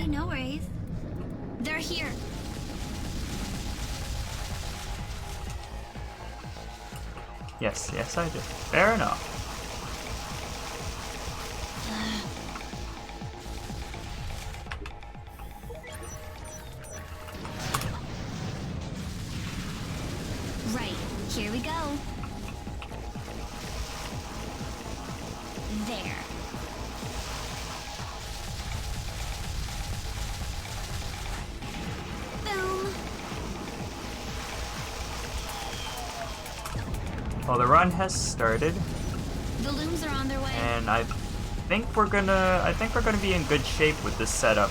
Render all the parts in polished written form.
no worries. They're here. Yes, yes I do. Fair enough. Right, here we go. There. Boom. Well, the run has started. The looms are on their way. And I think we're gonna be in good shape with this setup.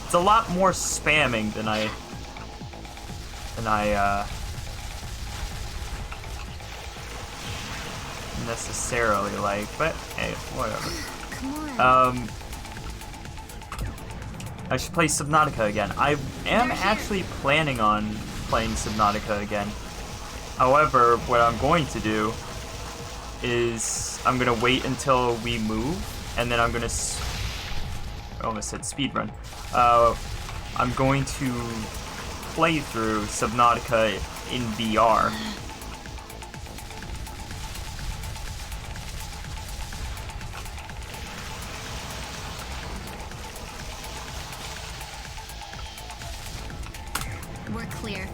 It's a lot more spamming than I necessarily like, but hey, whatever. Come on. I should play Subnautica again. I am actually planning on playing Subnautica again. However, what I'm going to do is I'm gonna wait until we move, and then I'm gonna I almost said speedrun. I'm going to play through Subnautica in VR. We're clear.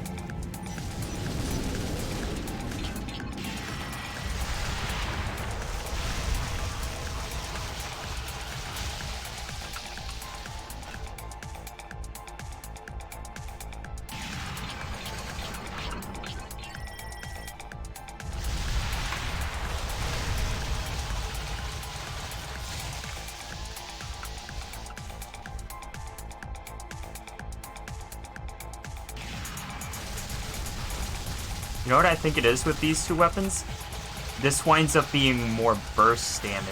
You know what I think it is with these two weapons? This winds up being more burst damage.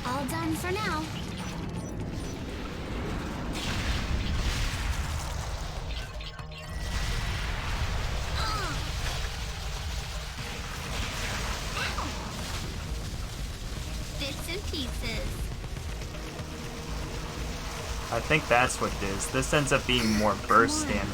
All done for now. Bits and pieces. I think that's what it is. This ends up being more burst damage.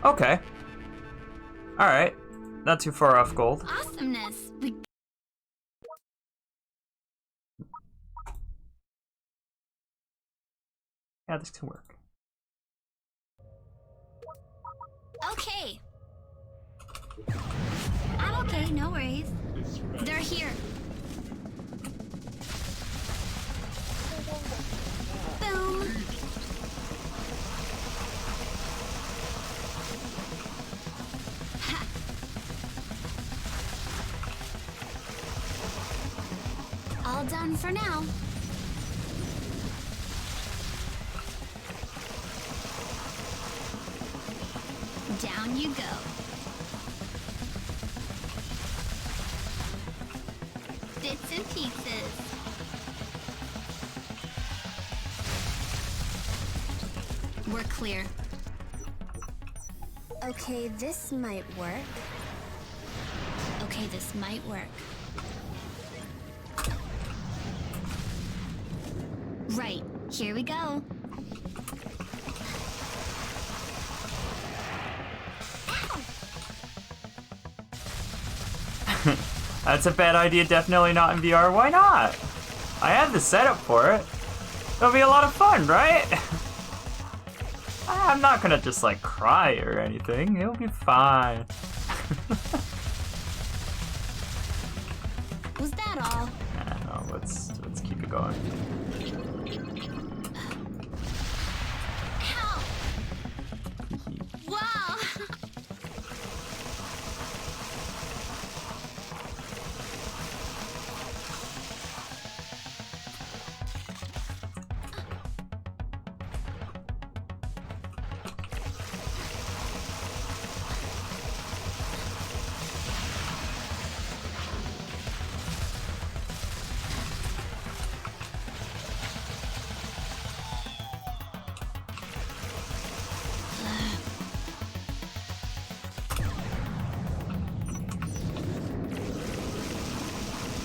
Okay. Alright. Not too far off gold. Awesomeness. Yeah, this can work. Okay. I'm okay, no worries. They're here. Boom. Ha. All done for now. Down you go. Bits and pieces. We're clear. Okay, this might work. Okay, this might work. Right, here we go. That's a bad idea, definitely not in VR. Why not? I have the setup for it. It'll be a lot of fun, right? I'm not gonna just like cry or anything. It'll be fine. Was that all? No, let's keep it going. Ow! Wow!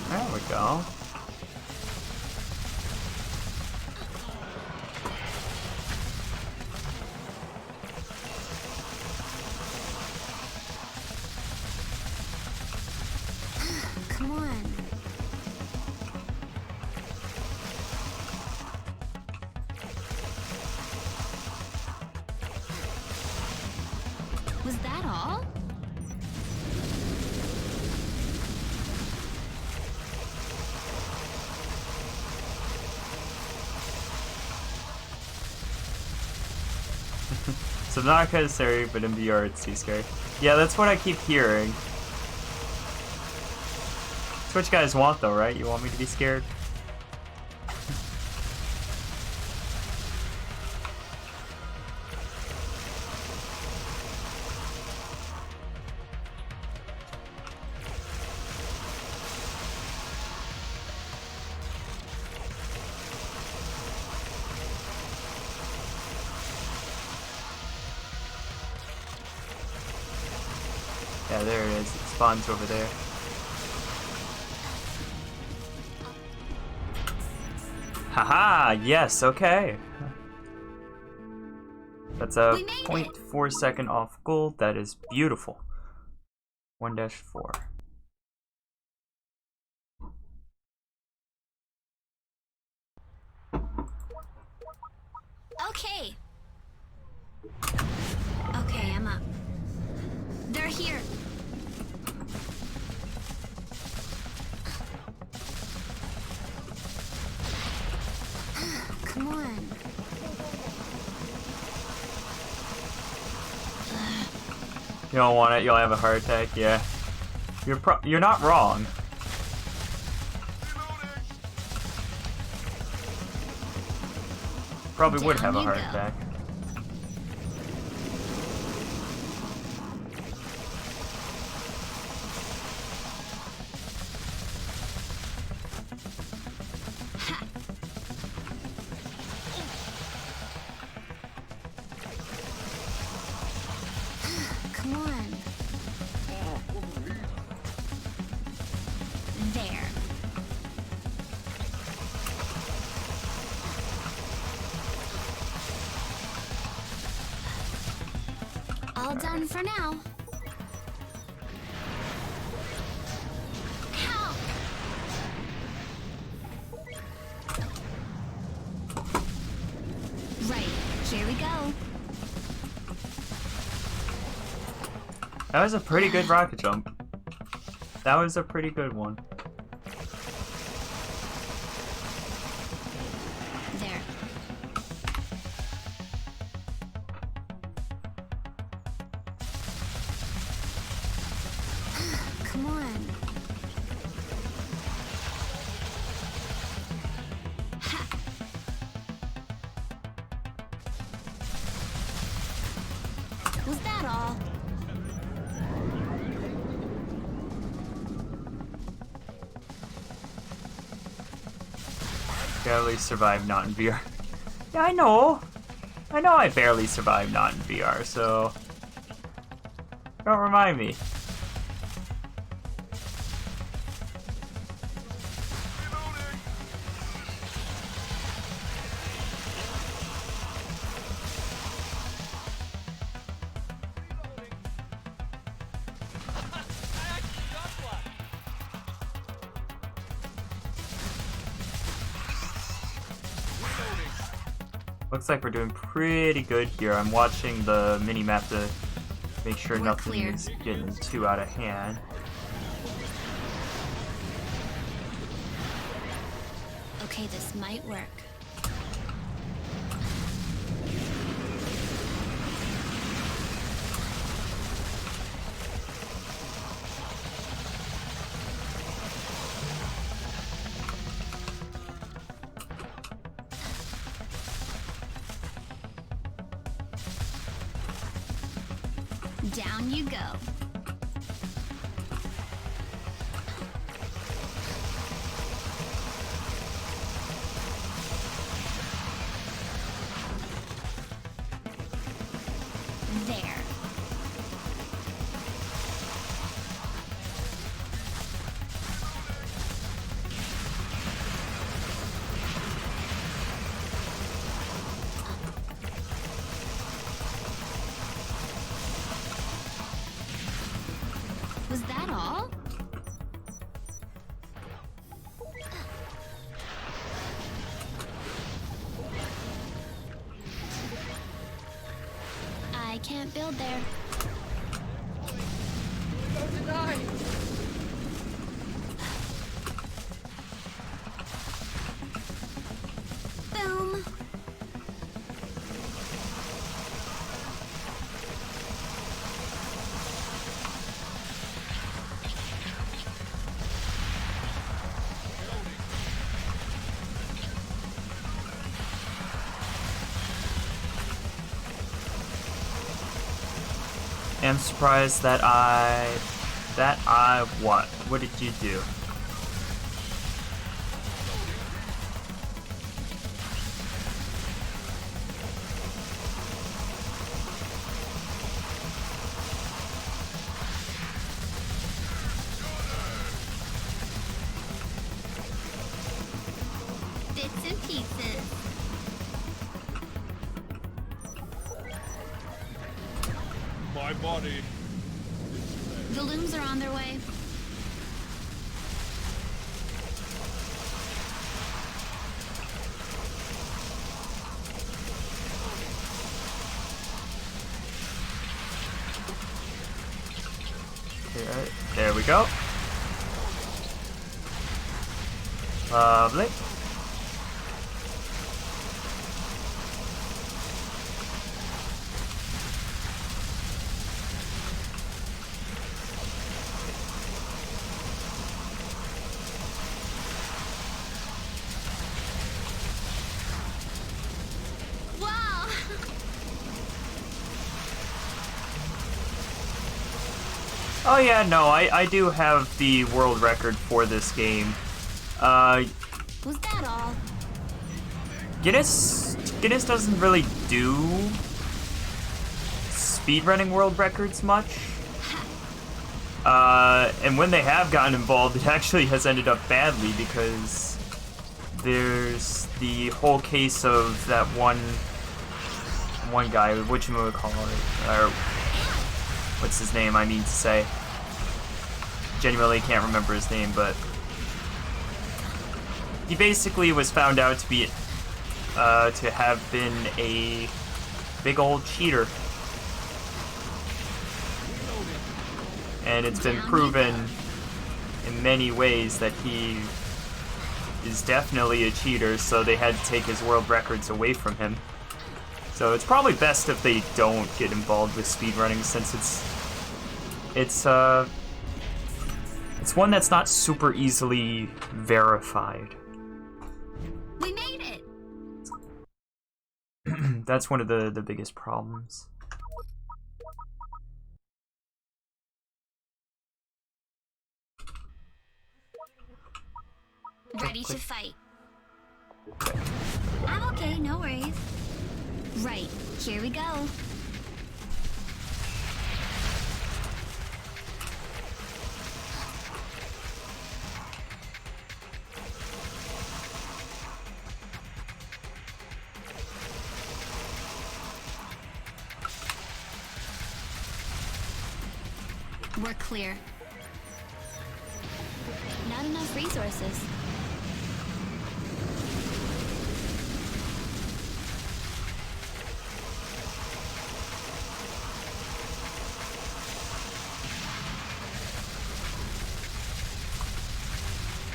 There we go. Come on. Was that all? Subnautica is scary, but in VR it's too scary. Yeah, that's what I keep hearing. That's what you guys want though, right? You want me to be scared? Yeah, there it is. It spawns over there. Haha! Yes, okay. That's a 0.4 second off gold. That is beautiful. 1-4. Okay. Okay, I'm up. They're here. Come on. You don't want it, you'll have a heart attack, yeah. You're not wrong. Probably would have a heart attack. Come on. There. All done for now. Ow. Right, here we go. That was a pretty good rocket jump. That was a pretty good one. There. Come on. Ha. Was that all? Barely survived not in VR. Yeah, I know. I know I barely survived not in VR, so don't remind me. Looks like we're doing pretty good here. I'm watching the mini-map to make sure nothing is getting too out of hand. Okay, this might work. Down you go. There. can't build there. Boom. I'm surprised that what? What did you do? Bits and pieces. My body. The looms are on their way. There we go. Lovely. Wow! Oh yeah, no, I do have the world record for this game. Was that all? Guinness doesn't really do speedrunning world records much. And when they have gotten involved, it actually has ended up badly because there's the whole case of that one guy, whatchamacallit, or what's his name, I mean to say. Genuinely can't remember his name, but he basically was found out to be, to have been a big old cheater. And it's been proven in many ways that he is definitely a cheater, so they had to take his world records away from him. So it's probably best if they don't get involved with speedrunning, since it's one that's not super easily verified. We made it! That's one of the biggest problems. Ready to fight. I'm okay, no worries. Right, here we go. We're clear. Not enough resources.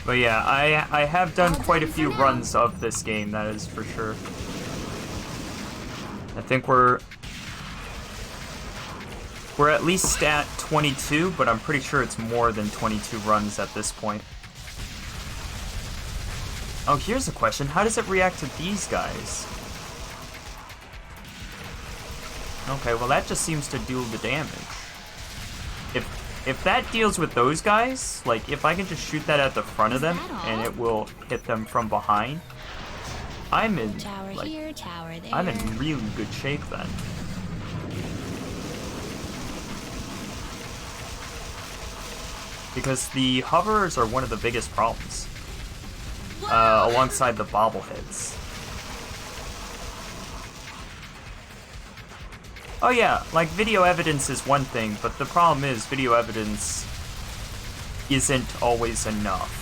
But yeah, I have done quite a few runs of this game, that is for sure. I think we're at least at 22, but I'm pretty sure it's more than 22 runs at this point. Oh, here's a question. How does it react to these guys? Okay, well that just seems to do the damage. If that deals with those guys, like if I can just shoot that at the front of them and it will hit them from behind, I'm in Tower like, here, tower there. I'm in really good shape then. Because the hovers are one of the biggest problems, alongside the bobbleheads. Oh yeah, like video evidence is one thing, but the problem is video evidence isn't always enough.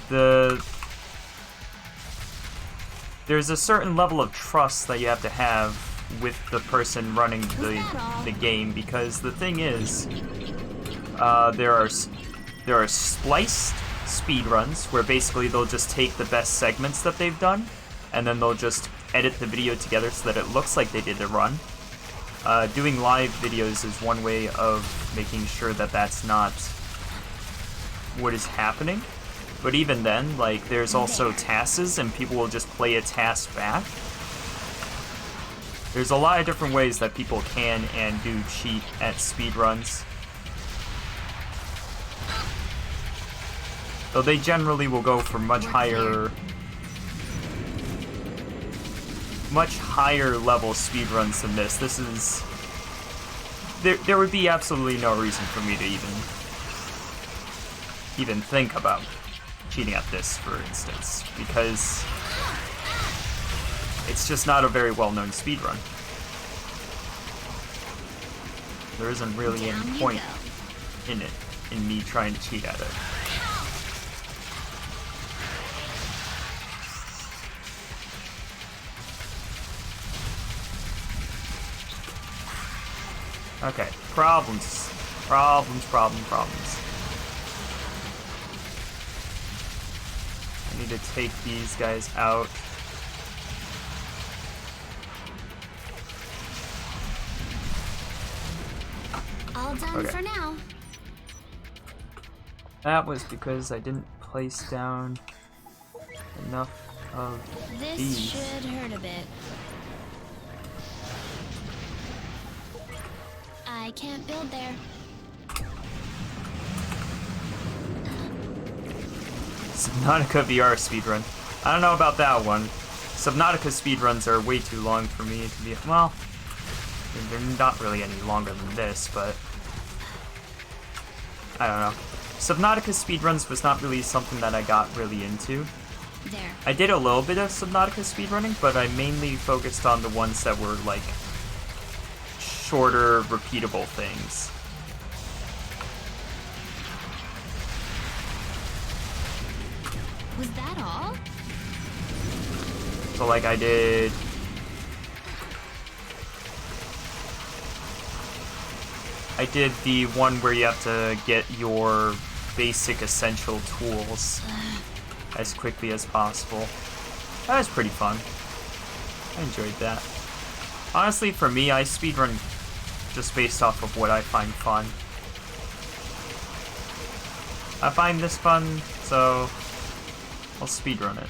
There's a certain level of trust that you have to have with the person running the game, because the thing is, there are spliced speedruns where basically they'll just take the best segments that they've done, and then they'll just edit the video together so that it looks like they did the run. Doing live videos is one way of making sure that that's not what is happening. But even then, like, there's also tasks, and people will just play a task back. There's a lot of different ways that people can and do cheat at speedruns. Though they generally will go for much higher level speedruns than this. This is... There would be absolutely no reason for me to even think about cheating at this, for instance, because it's just not a very well-known speedrun. There isn't really any point in it, in me trying to cheat at it. Okay, problems. Problems. I need to take these guys out. All done for now. That was because I didn't place down enough of This these. should hurt a bit. I can't build there. Subnautica VR speedrun. I don't know about that one. Subnautica speedruns are way too long for me to be... Well, they're not really any longer than this, but... I don't know. Subnautica speedruns was not really something that I got really into. There. I did a little bit of Subnautica speedrunning, but I mainly focused on the ones that were, like, shorter, repeatable things. Was that all? So, like, I did the one where you have to get your basic essential tools as quickly as possible. That was pretty fun. I enjoyed that. Honestly, for me, I speedrun just based off of what I find fun. I find this fun, so I'll speedrun it.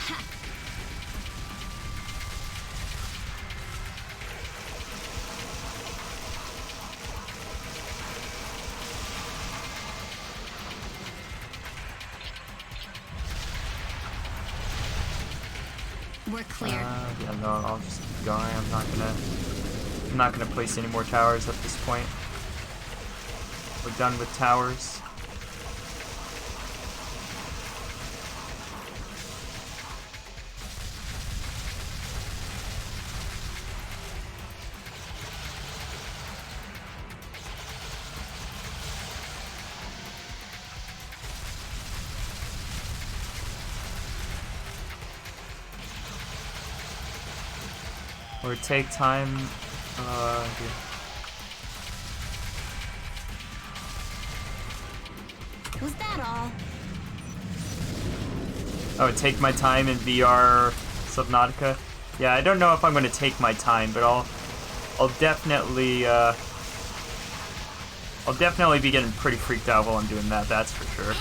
We're clear. Yeah, no, I'll just keep going. I'm not gonna place any more towers at this point. We're done with towers. Or take time, Was that all? Oh, take my time in VR Subnautica? Yeah, I don't know if I'm gonna take my time, but I'll definitely be getting pretty freaked out while I'm doing that, that's for sure.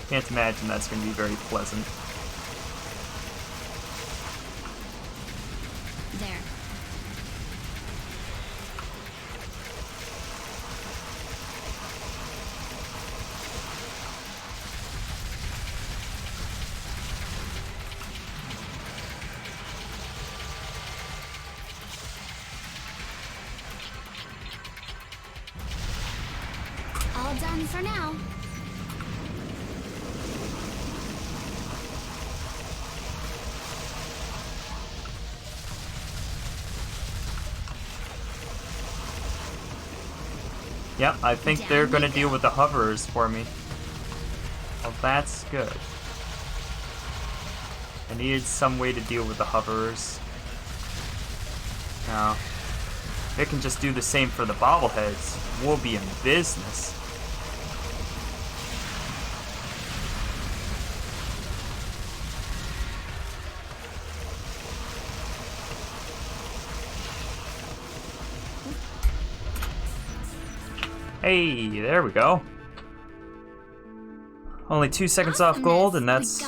Can't imagine that's gonna be very pleasant. There. All done for now. Yep, I think they're gonna deal with the hovers for me. Well, that's good. I needed some way to deal with the hovers. Now, it can just do the same for the bobbleheads. We'll be in business. Hey, there we go. Only 2 seconds off gold, and that's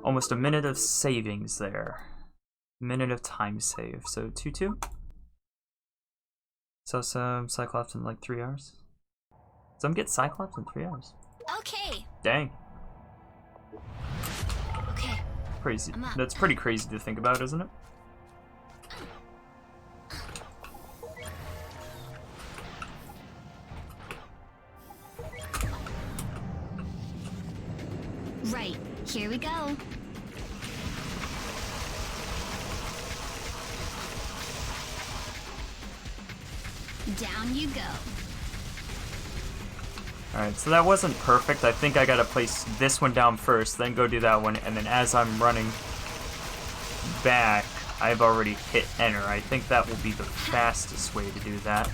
almost a minute of savings there. Minute of time save. So 2-2. So some Cyclops in like 3 hours. Some get Cyclops in 3 hours. Okay. Dang. Okay. Crazy. That's pretty crazy to think about, isn't it? Right. Here we go. Down you go. Alright, so that wasn't perfect. I think I gotta place this one down first, then go do that one, and then as I'm running back, I've already hit enter. I think that will be the fastest way to do that.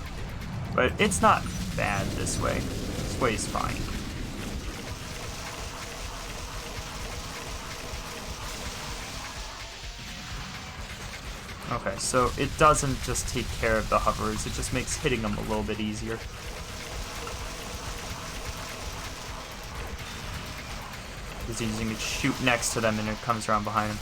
But it's not bad this way. This way is fine. Okay, so it doesn't just take care of the hovers, it just makes hitting them a little bit easier. Because you can shoot next to them and it comes around behind them.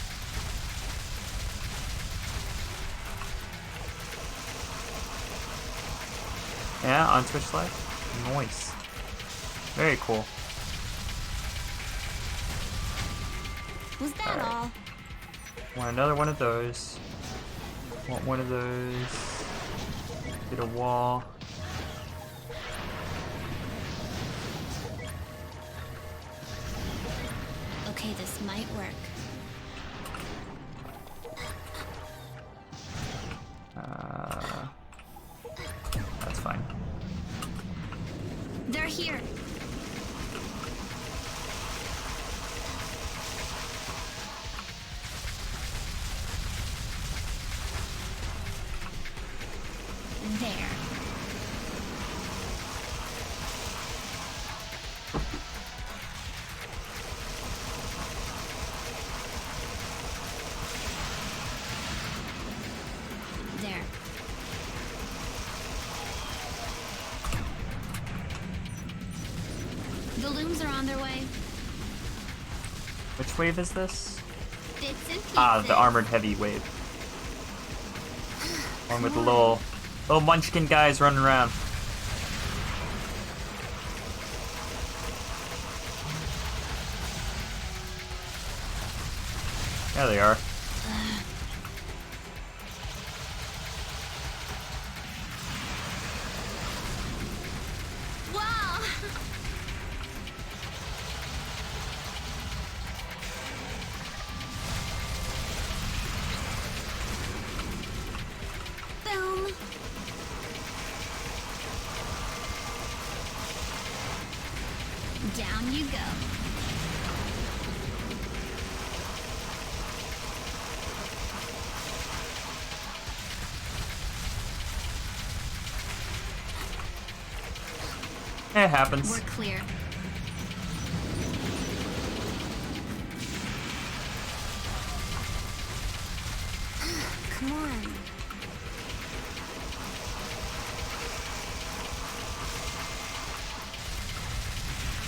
Yeah, on Twitch Live? Nice. Very cool. Was that all? Want another one of those. Want one of those. Get a wall. Okay, this might work. That's fine. They're here. There. There. The looms are on their way. Which wave is this? Bits and pieces. Ah, the armored heavy wave. One with the little munchkin guys running around. There they are. Wow. Boom. Down you go. It happens. We're clear. Come on.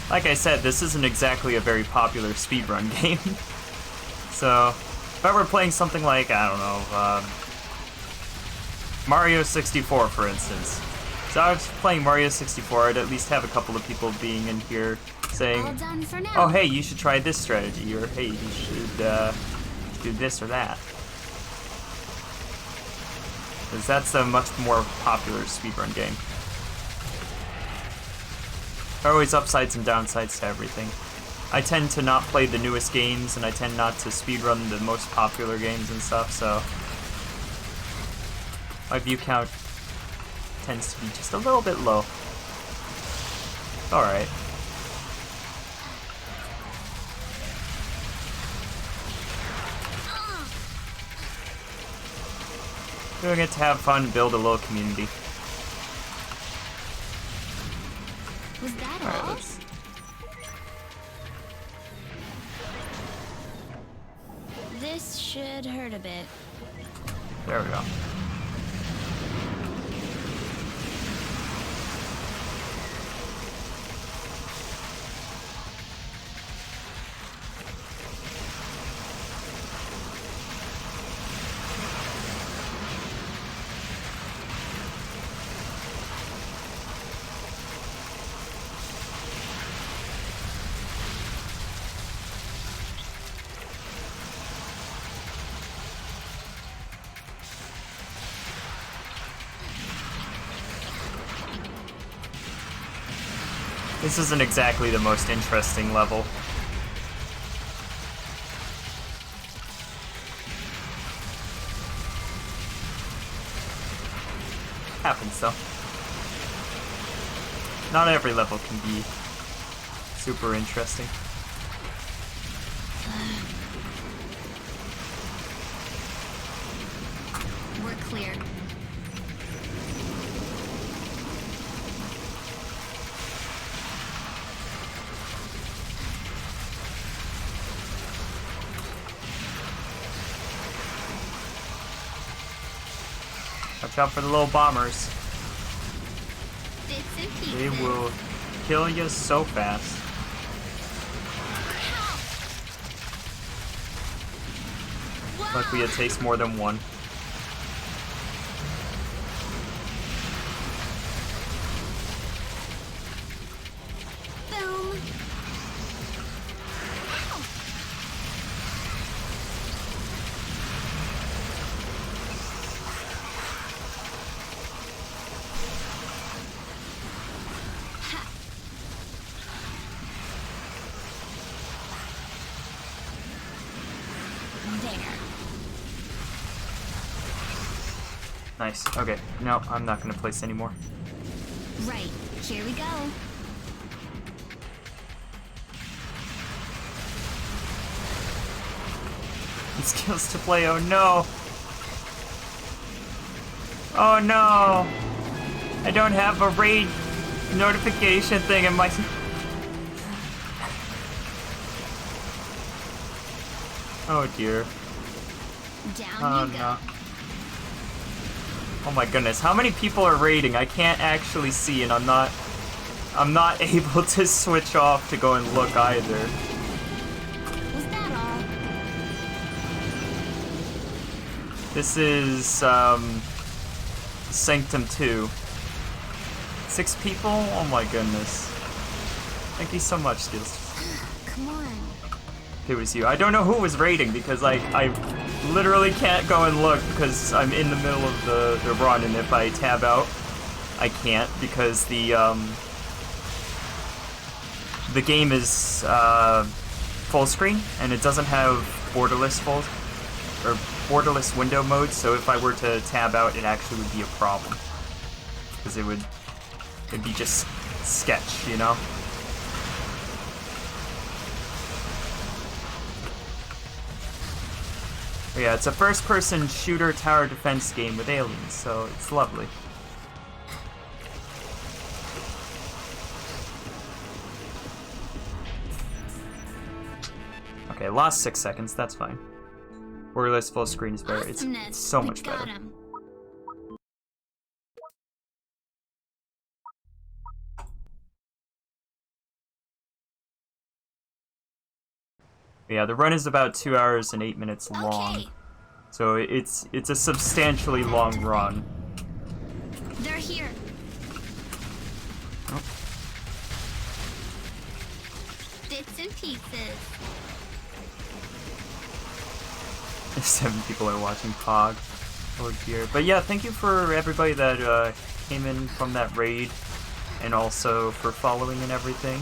Like I said, this isn't exactly a very popular speedrun game. So, if I were playing something like, I don't know, Mario 64, for instance. So I was playing Mario 64, I'd at least have a couple of people being in here saying, All done for now. oh hey, you should try this strategy, or hey, you should do this or that. Because that's a much more popular speedrun game. There are always upsides and downsides to everything. I tend to not play the newest games, and I tend not to speedrun the most popular games and stuff, so my view count tends to be just a little bit low. Alright. Doing it to have fun, build a little community. Was that Alright, all? let's... This should hurt a bit. There we go. This isn't exactly the most interesting level. Happens though. Not every level can be super interesting. We're clear. Watch out for the little bombers. Bits and pieces. They will kill you so fast. Whoa. Luckily it takes more than one. Boom. There. Nice. Okay. No, I'm not gonna place anymore. Right. Here we go. Skills to play. Oh no. Oh no. I don't have a raid notification thing in my. Oh dear. Down Oh you go. no. Oh my goodness, how many people are raiding? I can't actually see, and I'm not able to switch off to go and look either. Was that all? This is Sanctum 2. 6 people? Oh my goodness. Thank you so much, Skills. Come on. It was you. I don't know who was raiding because I literally can't go and look because I'm in the middle of the run, and if I tab out, I can't because the game is full screen and it doesn't have borderless borderless window mode. So if I were to tab out, it actually would be a problem because it'd be just sketch, you know. But yeah, it's a first-person shooter tower defense game with aliens, so it's lovely. Okay, lost 6 seconds, that's fine. Borderless full screen is better. It's Awesomeness. so We much got better. him. Yeah, the run is about 2 hours and 8 minutes long. Okay. So it's a substantially long run. They're here. Oh. Bits and pieces. 7 people are watching Pog. Oh dear. But yeah, thank you for everybody that came in from that raid, and also for following and everything.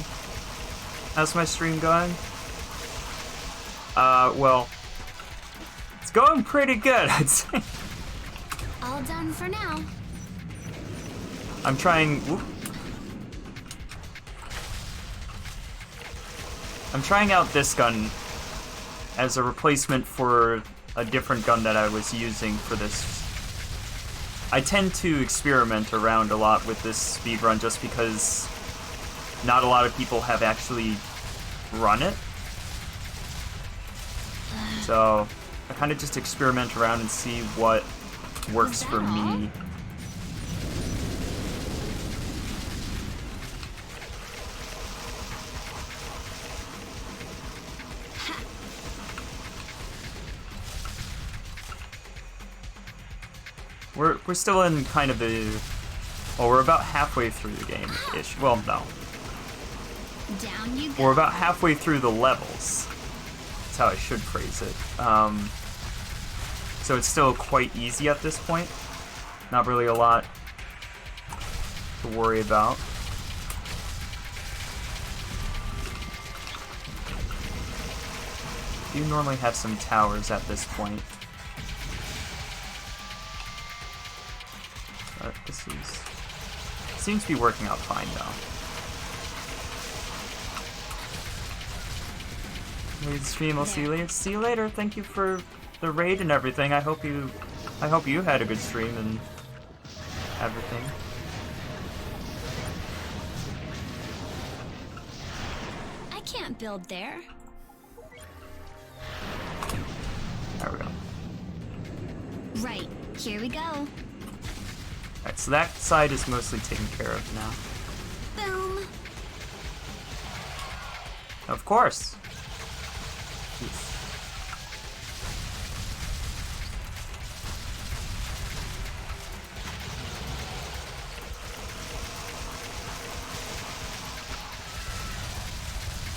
How's my stream going? Well, it's going pretty good, I'd say. All done for now. I'm trying... Whoop. I'm trying out this gun as a replacement for a different gun that I was using for this I tend to experiment around a lot with this speedrun just because not a lot of people have actually run it. So I kind of just experiment around and see what works for me. We're still in kind of the... Well, we're about halfway through the game-ish. Well, no. Down you go. We're about halfway through the levels. That's how I should phrase it. So it's still quite easy at this point. Not really a lot to worry about. You normally have some towers at this point. But this seems to be working out fine though. Maybe the stream. I'll see you later. See you later. Thank you for the raid and everything. I hope you had a good stream and everything. I can't build there. There we go. Right, here we go. Alright, so that side is mostly taken care of now. Boom. Of course. Jeez.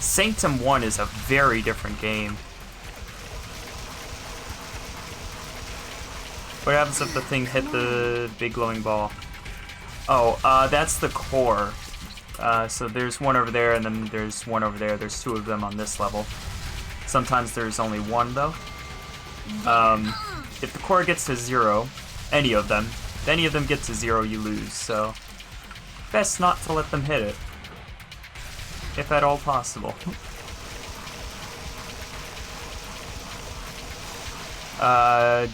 Sanctum 1 is a very different game. What happens if the thing hit the big glowing ball? Oh, that's the core. So there's one over there, and then there's one over there. There's two of them on this level. Sometimes there's only one, though. If the core gets to 0, any of them get to 0, you lose. So best not to let them hit it, if at all possible.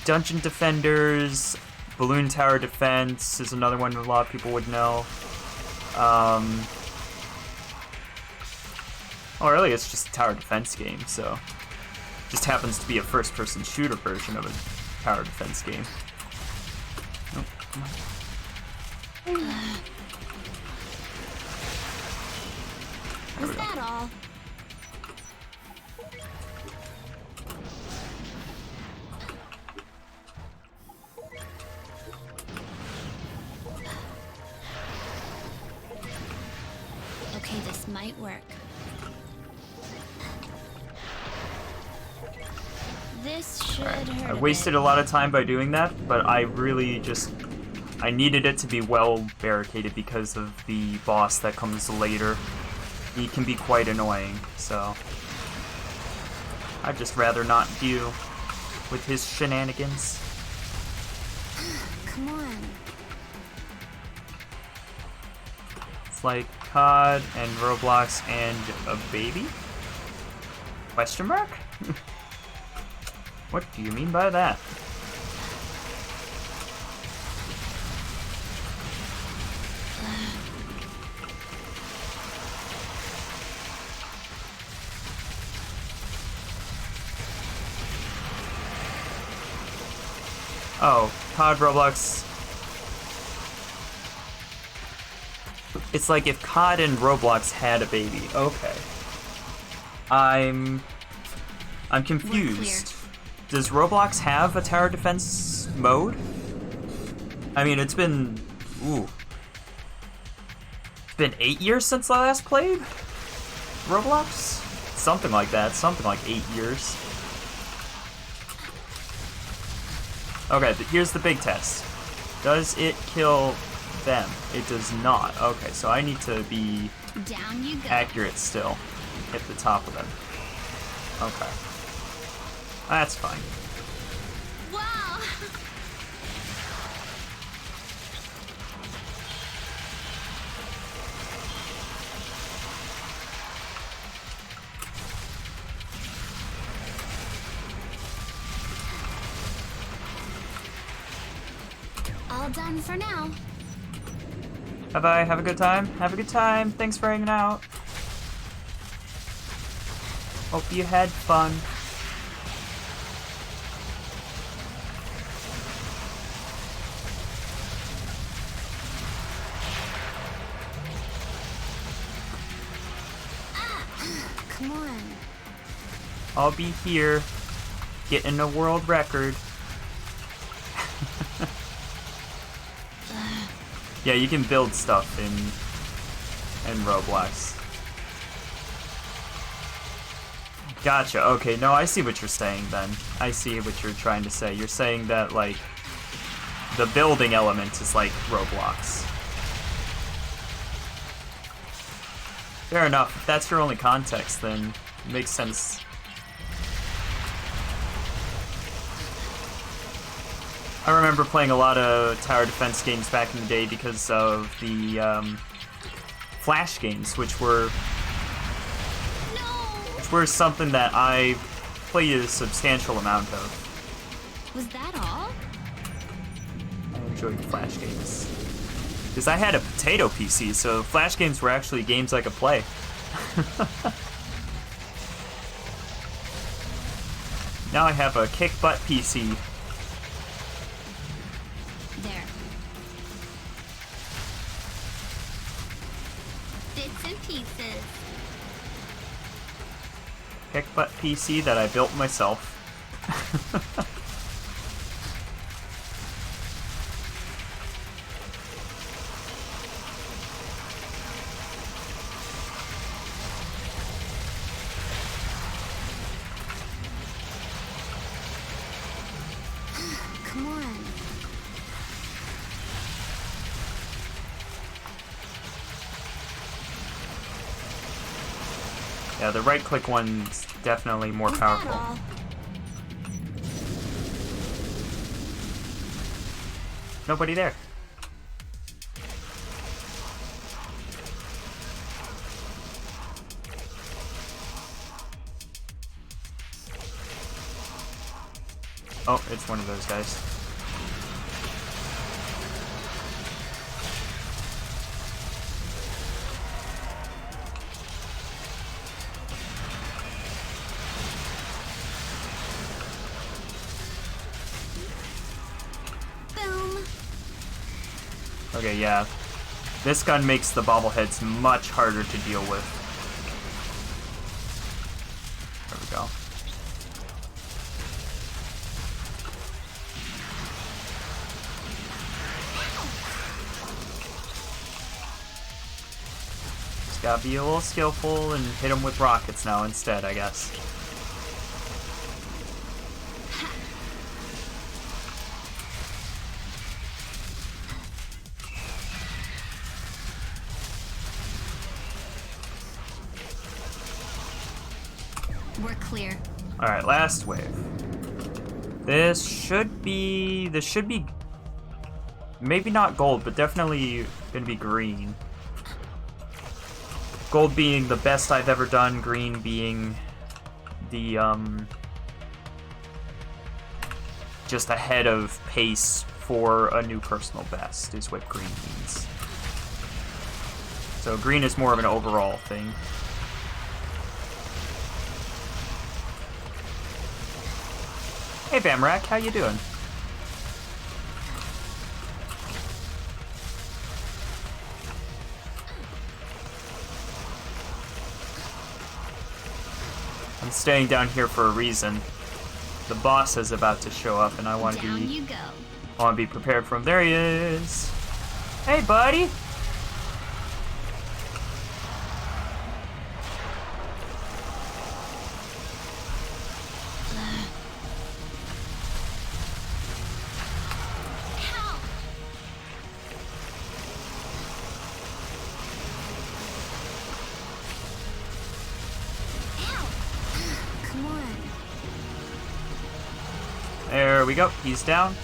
Dungeon Defenders, Balloon Tower Defense is another one a lot of people would know. Oh, really, it's just a tower defense game, so just happens to be a first-person shooter version of a tower defense game. Oh, come on. Is that all? Okay, this might work. This should hurt. I wasted a lot of time by doing that, but I really I needed it to be well barricaded because of the boss that comes later. He can be quite annoying, so I'd just rather not deal with his shenanigans. Come on. It's like COD and Roblox and a baby? Question mark? What do you mean by that? Oh, COD, Roblox. It's like if COD and Roblox had a baby. Okay. I'm confused. Does Roblox have a tower defense mode? I mean, it's been 8 years since I last played Roblox? Something like that, something like 8 years. Okay, here's the big test. Does it kill them? It does not. Okay, so I need to be Down you go. accurate still. Hit the top of them. Okay. That's fine. Wow. All done for now. Bye-bye, have a good time. Have a good time. Thanks for hanging out. Hope you had fun. Come on. I'll be here, getting a world record. Yeah, you can build stuff in Roblox. Gotcha. Okay, no, I see what you're saying then. I see what you're trying to say. You're saying that, like, the building element is like Roblox. Fair enough. If that's your only context, then it makes sense. I remember playing a lot of tower defense games back in the day because of the Flash games, which were something that I played a substantial amount of. Was that all? I enjoyed Flash games. Because I had a potato PC, so Flash games were actually games I could play. Now I have a kick-butt PC. There. Bits and pieces. Kick-butt PC that I built myself. Come on. Yeah, the right-click one's definitely more Was that powerful. all? Nobody there. Oh, it's one of those guys. Boom. Okay, yeah. This gun makes the bobbleheads much harder to deal with. There we go. Just gotta be a little skillful and hit them with rockets now instead, I guess. We're clear. Alright, last wave. This should be maybe not gold, but definitely gonna be green. Gold being the best I've ever done, green being the just ahead of pace for a new personal best is what green means. So green is more of an overall thing. Hey Bamrak, how you doing? I'm staying down here for a reason. The boss is about to show up and I want to Down be you go. prepared for him. There he is. Hey buddy. Help. Ow. Come on. There we go. He's down.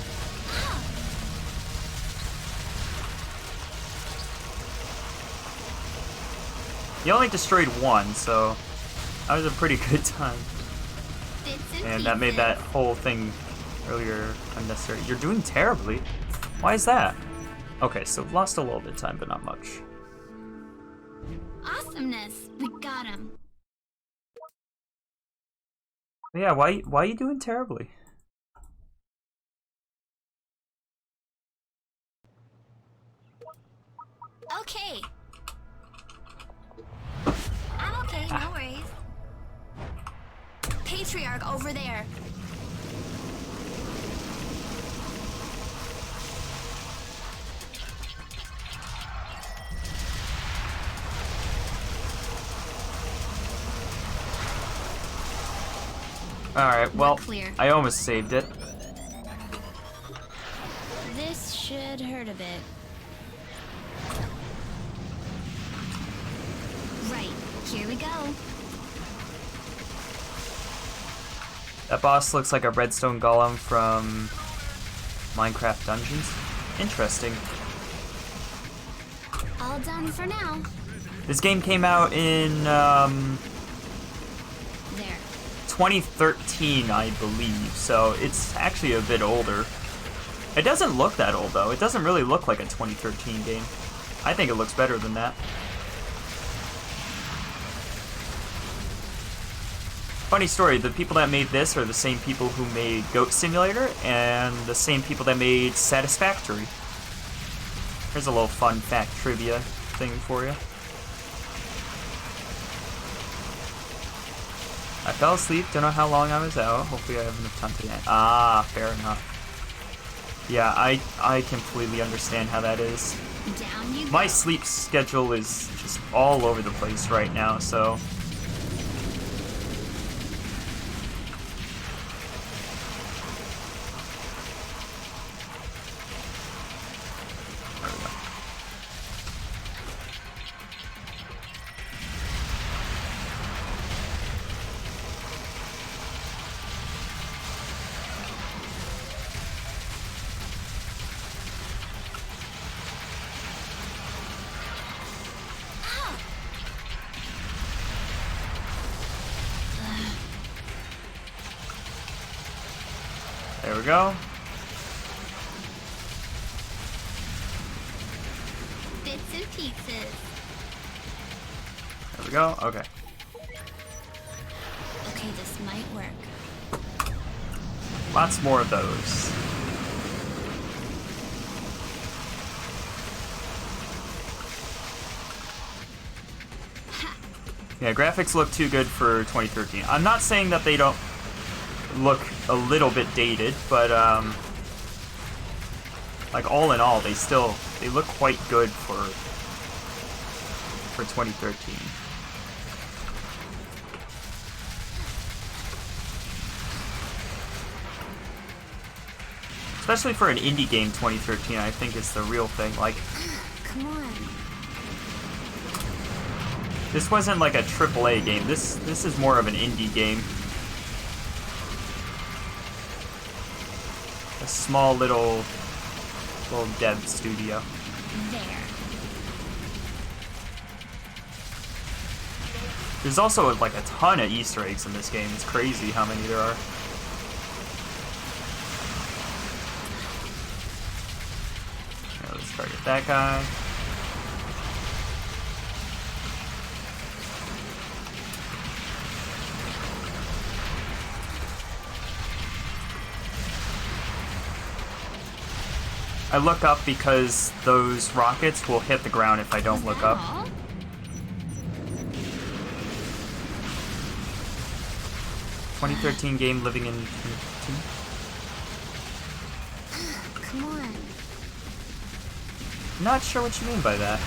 He only destroyed one, so that was a pretty good time. Bits And that made that whole thing earlier unnecessary. You're doing terribly. Why is that? Okay, so lost a little bit of time, but not much. Awesomeness. We got him. Yeah, why are you doing terribly? Okay. I'm okay, no worries. Patriarch over there. Alright, well, clear. I almost saved it. This should hurt a bit. Right, here we go. That boss looks like a redstone golem from Minecraft Dungeons. Interesting. All done for now. This game came out in There. 2013, I believe, so it's actually a bit older. It doesn't look that old, though. It doesn't really look like a 2013 game. I think it looks better than that. Funny story, the people that made this are the same people who made Goat Simulator and the same people that made Satisfactory. Here's a little fun fact trivia thing for you. I fell asleep, don't know how long I was out. Hopefully I have enough time to end. Ah, fair enough. Yeah, I completely understand how that is. Down you go. My sleep schedule is just all over the place right now, so... There we go. There we go. Bits and pieces. There we go. Okay. Okay, this might work. Lots more of those. Yeah, graphics look too good for 2013. I'm not saying that they don't look a little bit dated, but like all in all, they look quite good for 2013. Especially for an indie game, 2013, I think is the real thing. Like, Come on. this wasn't like a AAA game. This is more of an indie game. A small little dev studio. There. There's also like a ton of Easter eggs in this game. It's crazy how many there are. Okay, let's target that guy. I look up because those rockets will hit the ground if I don't look up. All? 2013 game living in... Come on. Not sure what you mean by that.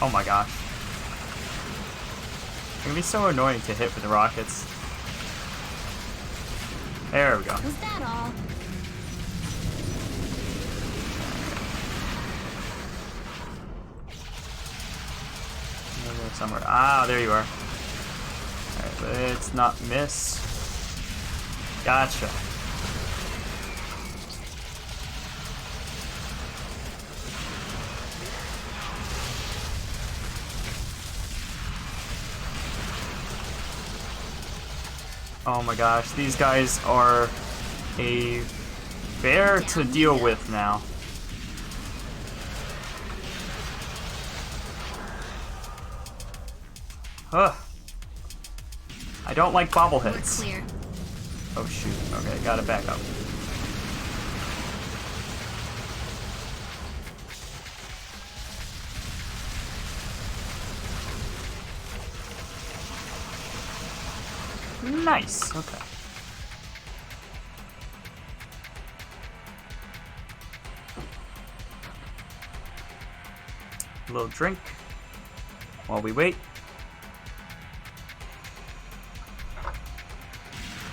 Oh my gosh. It's gonna be so annoying to hit with the rockets. There we go. Was that all? Somewhere. Ah, there you are. Alright, let's not miss. Gotcha. Oh my gosh, these guys are a bear to deal with now. Ugh. I don't like We're bobbleheads. clear. Oh shoot, okay, gotta back up. Nice, okay. A little drink while we wait.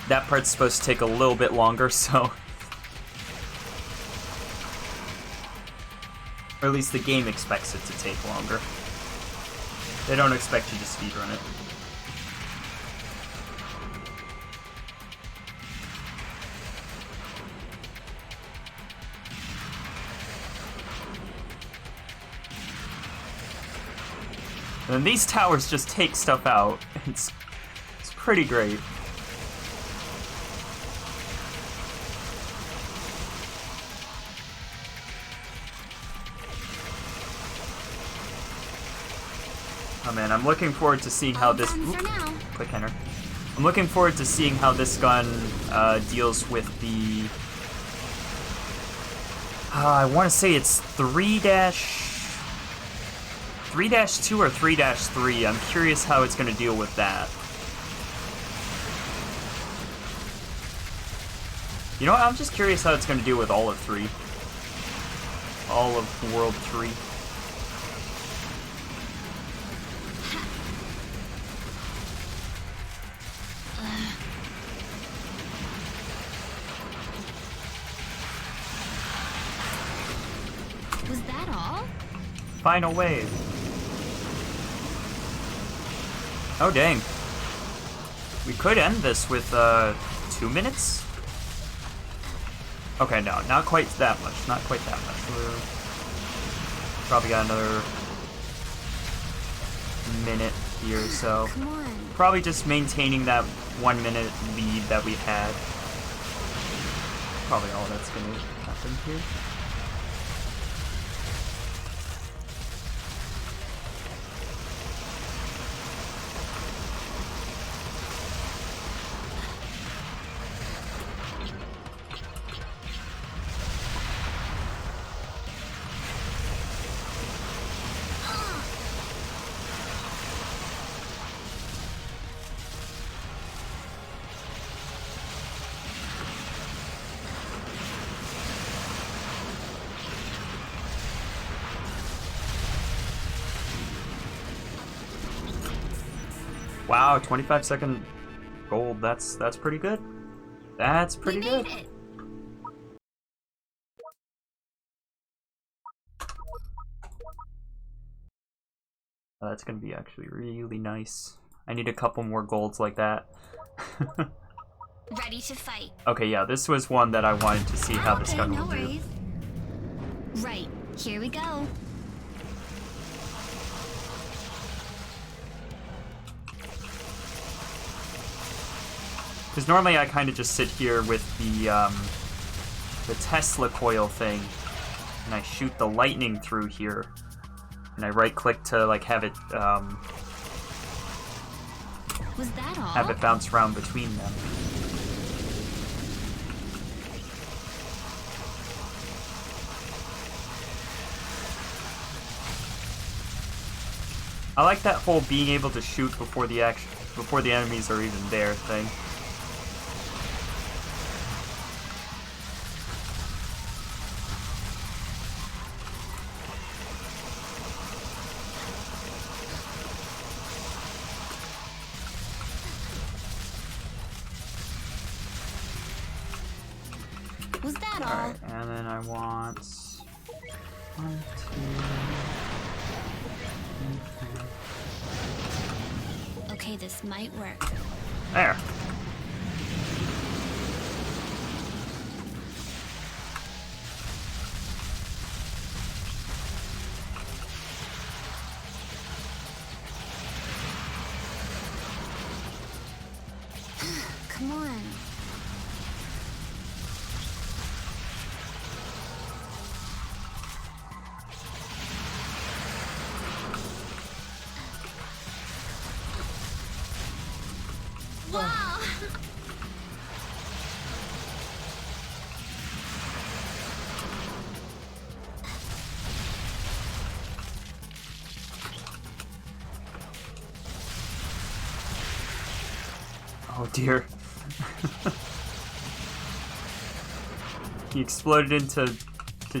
That part's supposed to take a little bit longer, so... Or at least the game expects it to take longer. They don't expect you to speedrun it. And these towers just take stuff out. It's pretty great. Oh man, I'm looking forward to seeing how this... Done for now. Quick enter. I'm looking forward to seeing how this gun deals with the... I want to say it's 3-2 or 3-3. I'm curious how it's going to deal with that. You know what? I'm just curious how it's going to deal with all of 3. All of World 3. Was that all? Final wave. Oh dang. We could end this with 2 minutes? Okay, no, not quite that much. Not quite that much. We're probably got another minute here, so Come on. probably just maintaining that 1 minute lead that we had. Probably all that's gonna happen here. Wow, 25-second gold. That's pretty good. That's pretty We good. made it. That's gonna be actually really nice. I need a couple more golds like that. Ready to fight. Okay, yeah, this was one that I wanted to see how this Okay, gun no will do. worries. Right, here we go. Because normally I kind of just sit here with the Tesla coil thing, and I shoot the lightning through here, and I right-click to like have it Was that all? have it bounce around between them. I like that whole being able to shoot before the enemies are even there thing. Was that all? Alright, and then I want 1, 2, 3, 4. Okay, this might work. There. Come Wow. Oh dear. He exploded into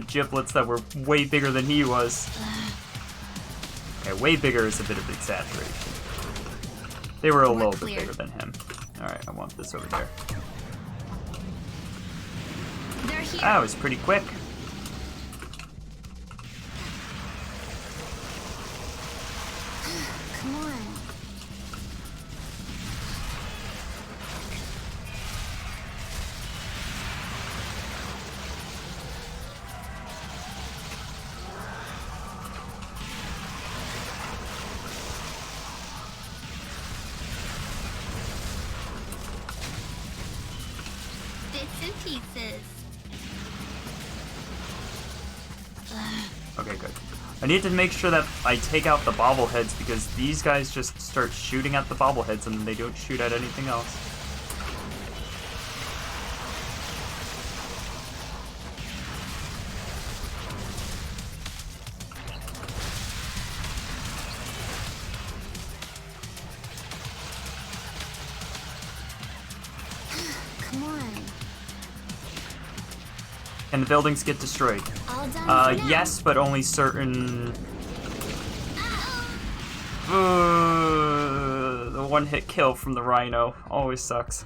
giblets that were way bigger than he was. Okay, way bigger is a bit of exaggeration. They were a little bit bigger than him. Alright, I want this over there. They're here. That was pretty quick. Come on. Bits and pieces. Okay, good. I need to make sure that I take out the bobbleheads because these guys just start shooting at the bobbleheads and they don't shoot at anything else. Come on. And the buildings get destroyed. All done for now. Yes, but only certain... the one-hit kill from the rhino always sucks.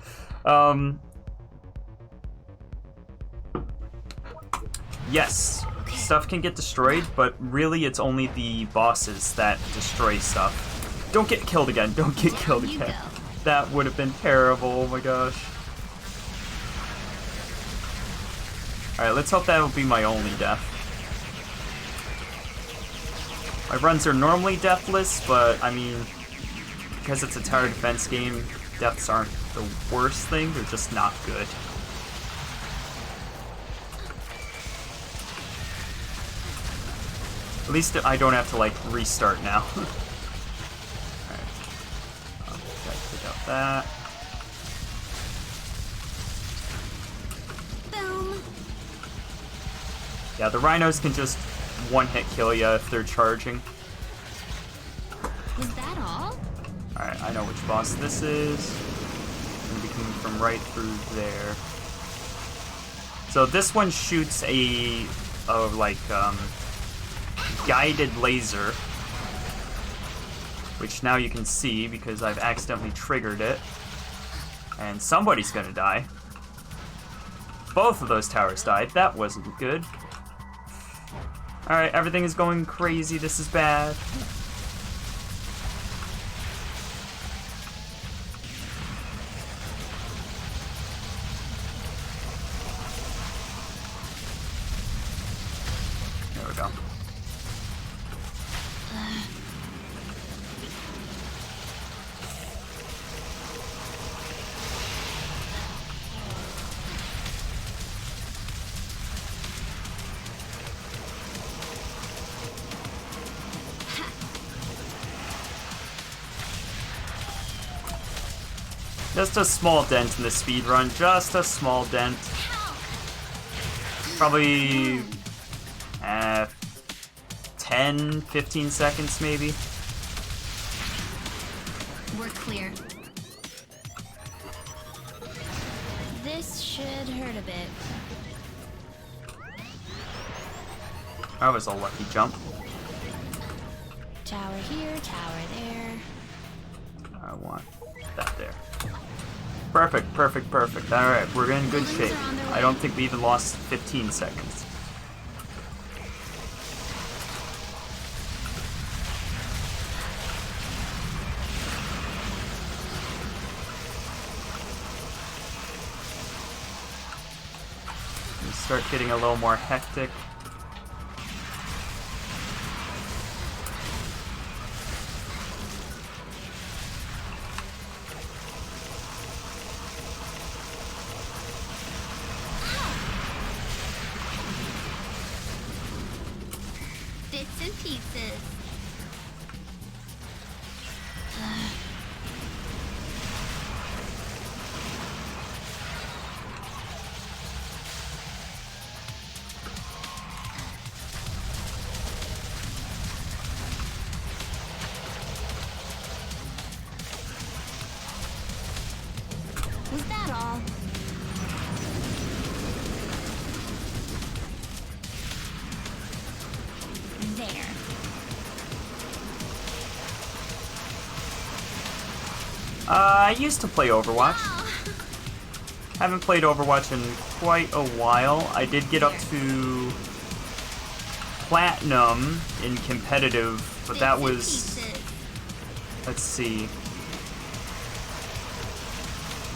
Yes, stuff can get destroyed, but really it's only the bosses that destroy stuff. Don't get killed again, don't get killed you again. go. That would have been terrible, oh my gosh. Alright, let's hope that will be my only death. My runs are normally deathless, but I mean, because it's a tower defense game, deaths aren't the worst thing, they're just not good. At least I don't have to, like, restart now. Alright. Gotta take out that. Boom. Yeah, the rhinos can just one-hit kill you if they're charging. Was that all? Alright, I know which boss this is. It's gonna be coming from right through there. So this one shoots a guided laser, which now you can see because I've accidentally triggered it. And somebody's gonna die. Both of those towers died. That wasn't good. Alright, everything is going crazy. This is bad. There we go. Just a small dent in the speed run, just a small dent. Probably 10, 15 seconds maybe. We're clear. This should hurt a bit. That was a lucky jump. Tower here, tower there. I want that there. Perfect, perfect, perfect. Alright, we're in good shape. I don't think we even lost 15 seconds. We start getting a little more hectic. Bits and pieces. I used to play Overwatch. Wow. Haven't played Overwatch in quite a while. I did get up to Platinum in competitive, but that was... Let's see.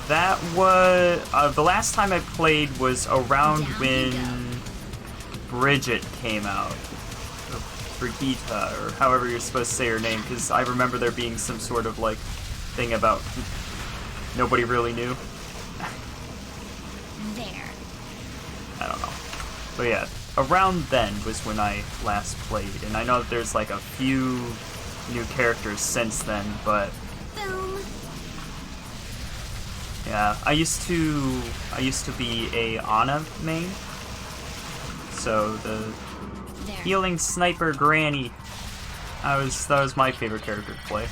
That was... the last time I played was around when Bridget came out. Or Brigitte, or however you're supposed to say her name, because I remember there being some sort of, like, thing about nobody really knew. There. I don't know. But yeah, around then was when I last played, and I know that there's like a few new characters since then, but Boom. yeah, I used to be a Ana main, so the There. healing sniper granny, that was my favorite character to play.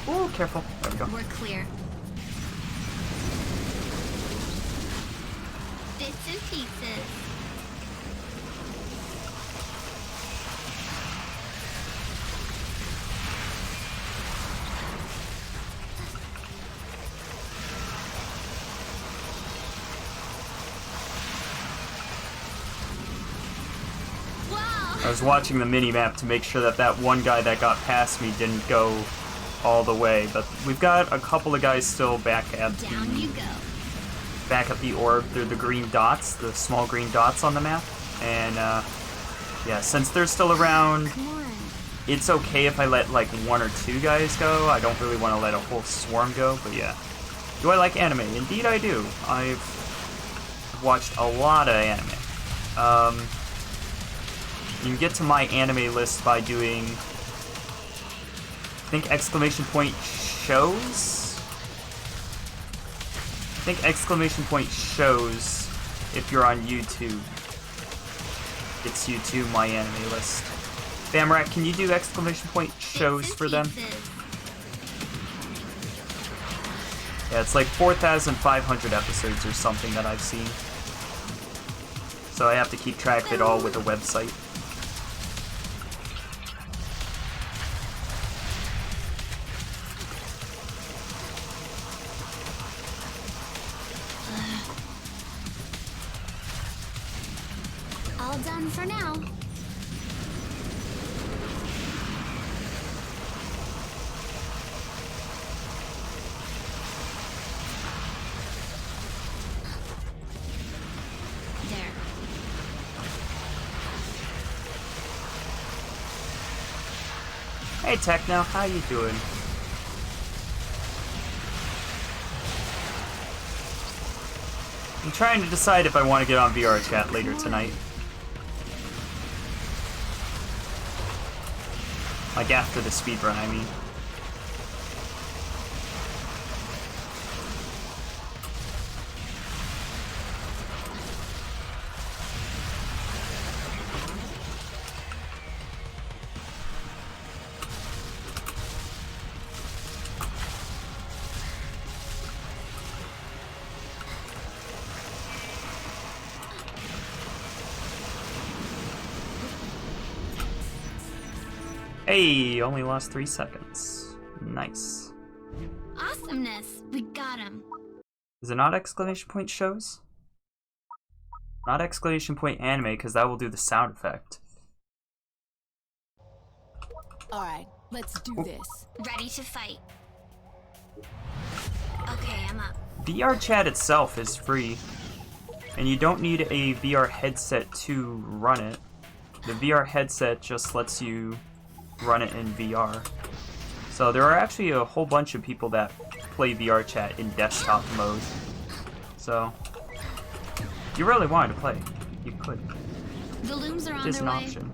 Ooh, careful. There we go. We're clear. Bits and pieces. Wow. I was watching the mini-map to make sure that that one guy that got past me didn't go all the way, but we've got a couple of guys still back at Down you go. the orb. They're the green dots, the small green dots on the map, and yeah, since they're still around, Come on. it's okay if I let like one or two guys go. I don't really want to let a whole swarm go, but yeah. Do I like anime? Indeed I do. I've watched a lot of anime. You can get to my anime list by doing, I think, !shows? I think !shows if you're on YouTube. Gets you to my anime list. Bamrat, can you do !shows for them? Yeah, it's like 4,500 episodes or something that I've seen. So I have to keep track of it all with a website. All done for now. There. Hey Techno, how you doing? I'm trying to decide if I want to get on VR chat later tonight. Like after the speedrun, I mean. Hey, only lost 3 seconds. Nice. Awesomeness. We got him. Is it not !shows? Not !anime, because that will do the sound effect. Alright, let's do this. Ready to fight. Okay, I'm up. VR chat itself is free, and you don't need a VR headset to run it. The VR headset just lets you run it in VR. So there are actually a whole bunch of people that play VR chat in desktop mode. So if you really wanted to play, you could. The looms are on It's their an way. option.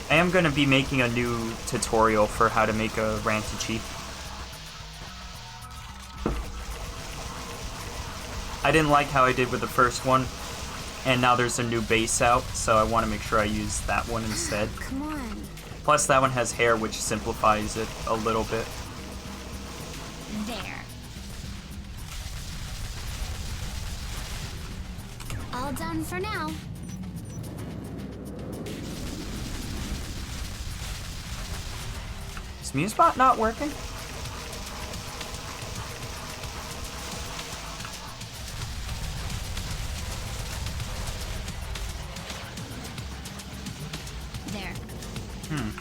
I am going to be making a new tutorial for how to make a Rantachi. I didn't like how I did with the first one, And now there's a new base out, so I want to make sure I use that one instead. Come on. Plus that one has hair, which simplifies it a little bit. There. All done for now. Is MewsBot not working? There. Boom.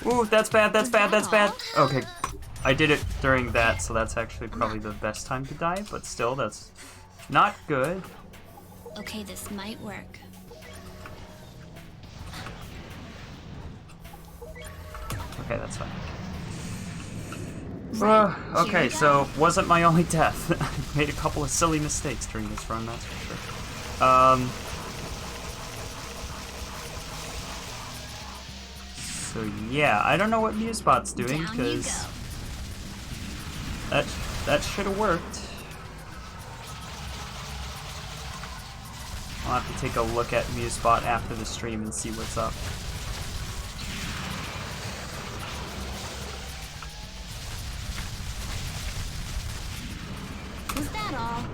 Ooh, that's bad, that's bad, that's bad. Okay, I did it during that, so that's actually probably the best time to die, but still, that's not good. Okay, this might work. Okay, that's fine. Right, here Okay, we go. so wasn't my only death. I made a couple of silly mistakes during this run, that's for sure. So yeah, I don't know what MewsBot's doing, Down you because go. that should have worked. I'll have to take a look at MewsBot after the stream and see what's up. Was that all?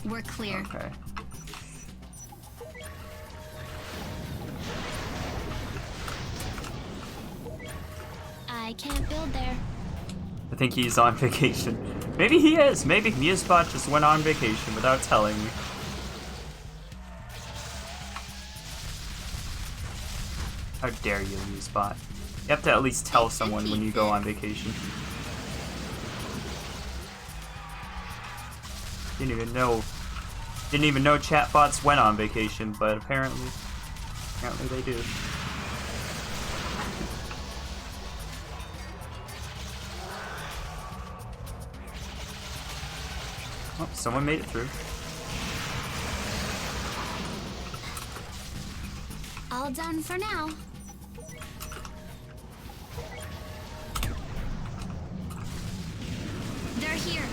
We're clear. Okay. I can't build there. I think he's on vacation. Maybe he is. Maybe MewsBot just went on vacation without telling me. How dare you, MewsBot? You have to at least tell someone when you go on vacation. Didn't even know chatbots went on vacation, but apparently they do. Oh, someone made it through. All done for now. They're here.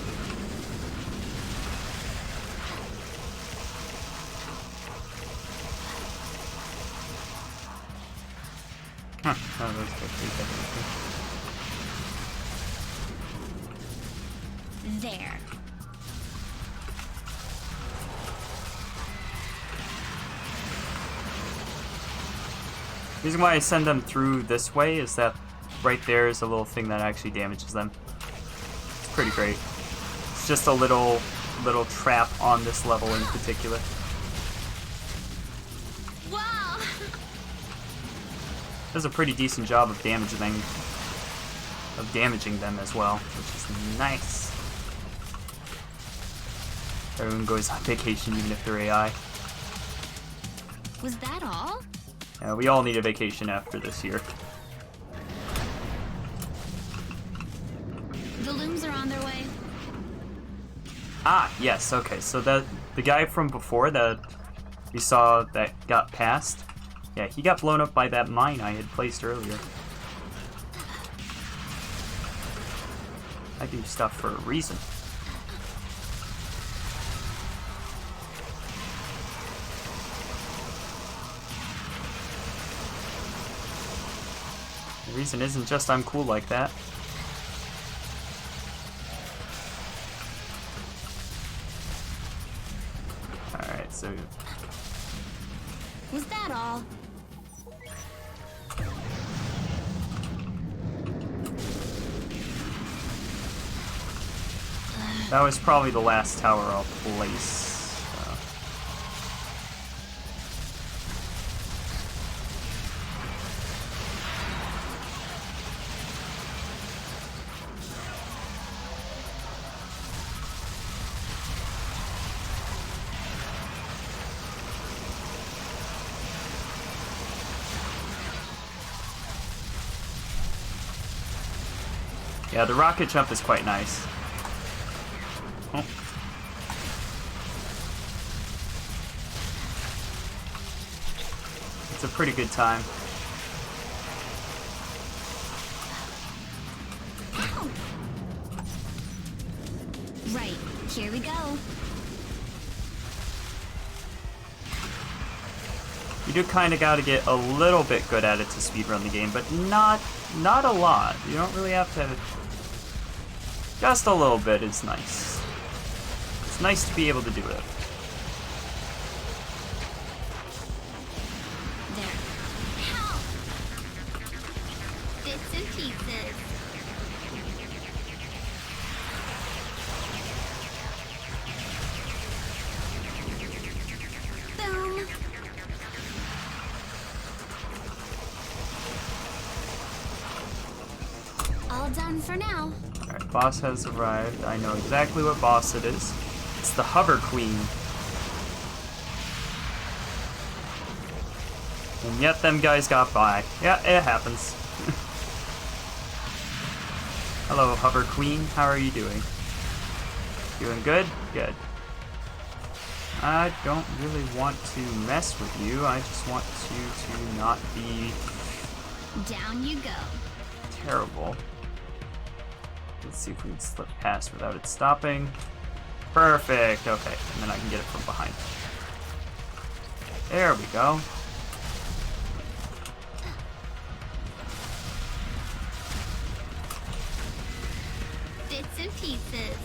Huh. Oh, those are pretty definitely. There. The reason why I send them through this way is that right there is a little thing that actually damages them. It's pretty great. It's just a little trap on this level in particular. Wow. Does a pretty decent job of damaging them as well, which is nice. Everyone goes on vacation even if they're AI. Was that all? Yeah, we all need a vacation after this year. The looms are on their way. Ah, yes, okay, so the guy from before that you saw that got past, yeah, he got blown up by that mine I had placed earlier. I do stuff for a reason. The reason isn't just I'm cool like that. Alright, so... Was that all? That was probably the last tower I'll place. Yeah, the rocket jump is quite nice. Oh. It's a pretty good time. Right, here we go. You do kind of got to get a little bit good at it to speedrun the game, but not a lot. You don't really have to. Just a little bit is nice. It's nice to be able to do it. There. Help! Bits and pieces. Boom. All done for now. Alright, boss has arrived. I know exactly what boss it is. It's the Hover Queen. And yet them guys got by. Yeah, it happens. Hello, Hover Queen. How are you doing? Doing good? Good. I don't really want to mess with you. I just want you to not be Down you go. terrible. Let's see if we can slip past without it stopping. Perfect. Okay, and then I can get it from behind. There we go. Bits and pieces.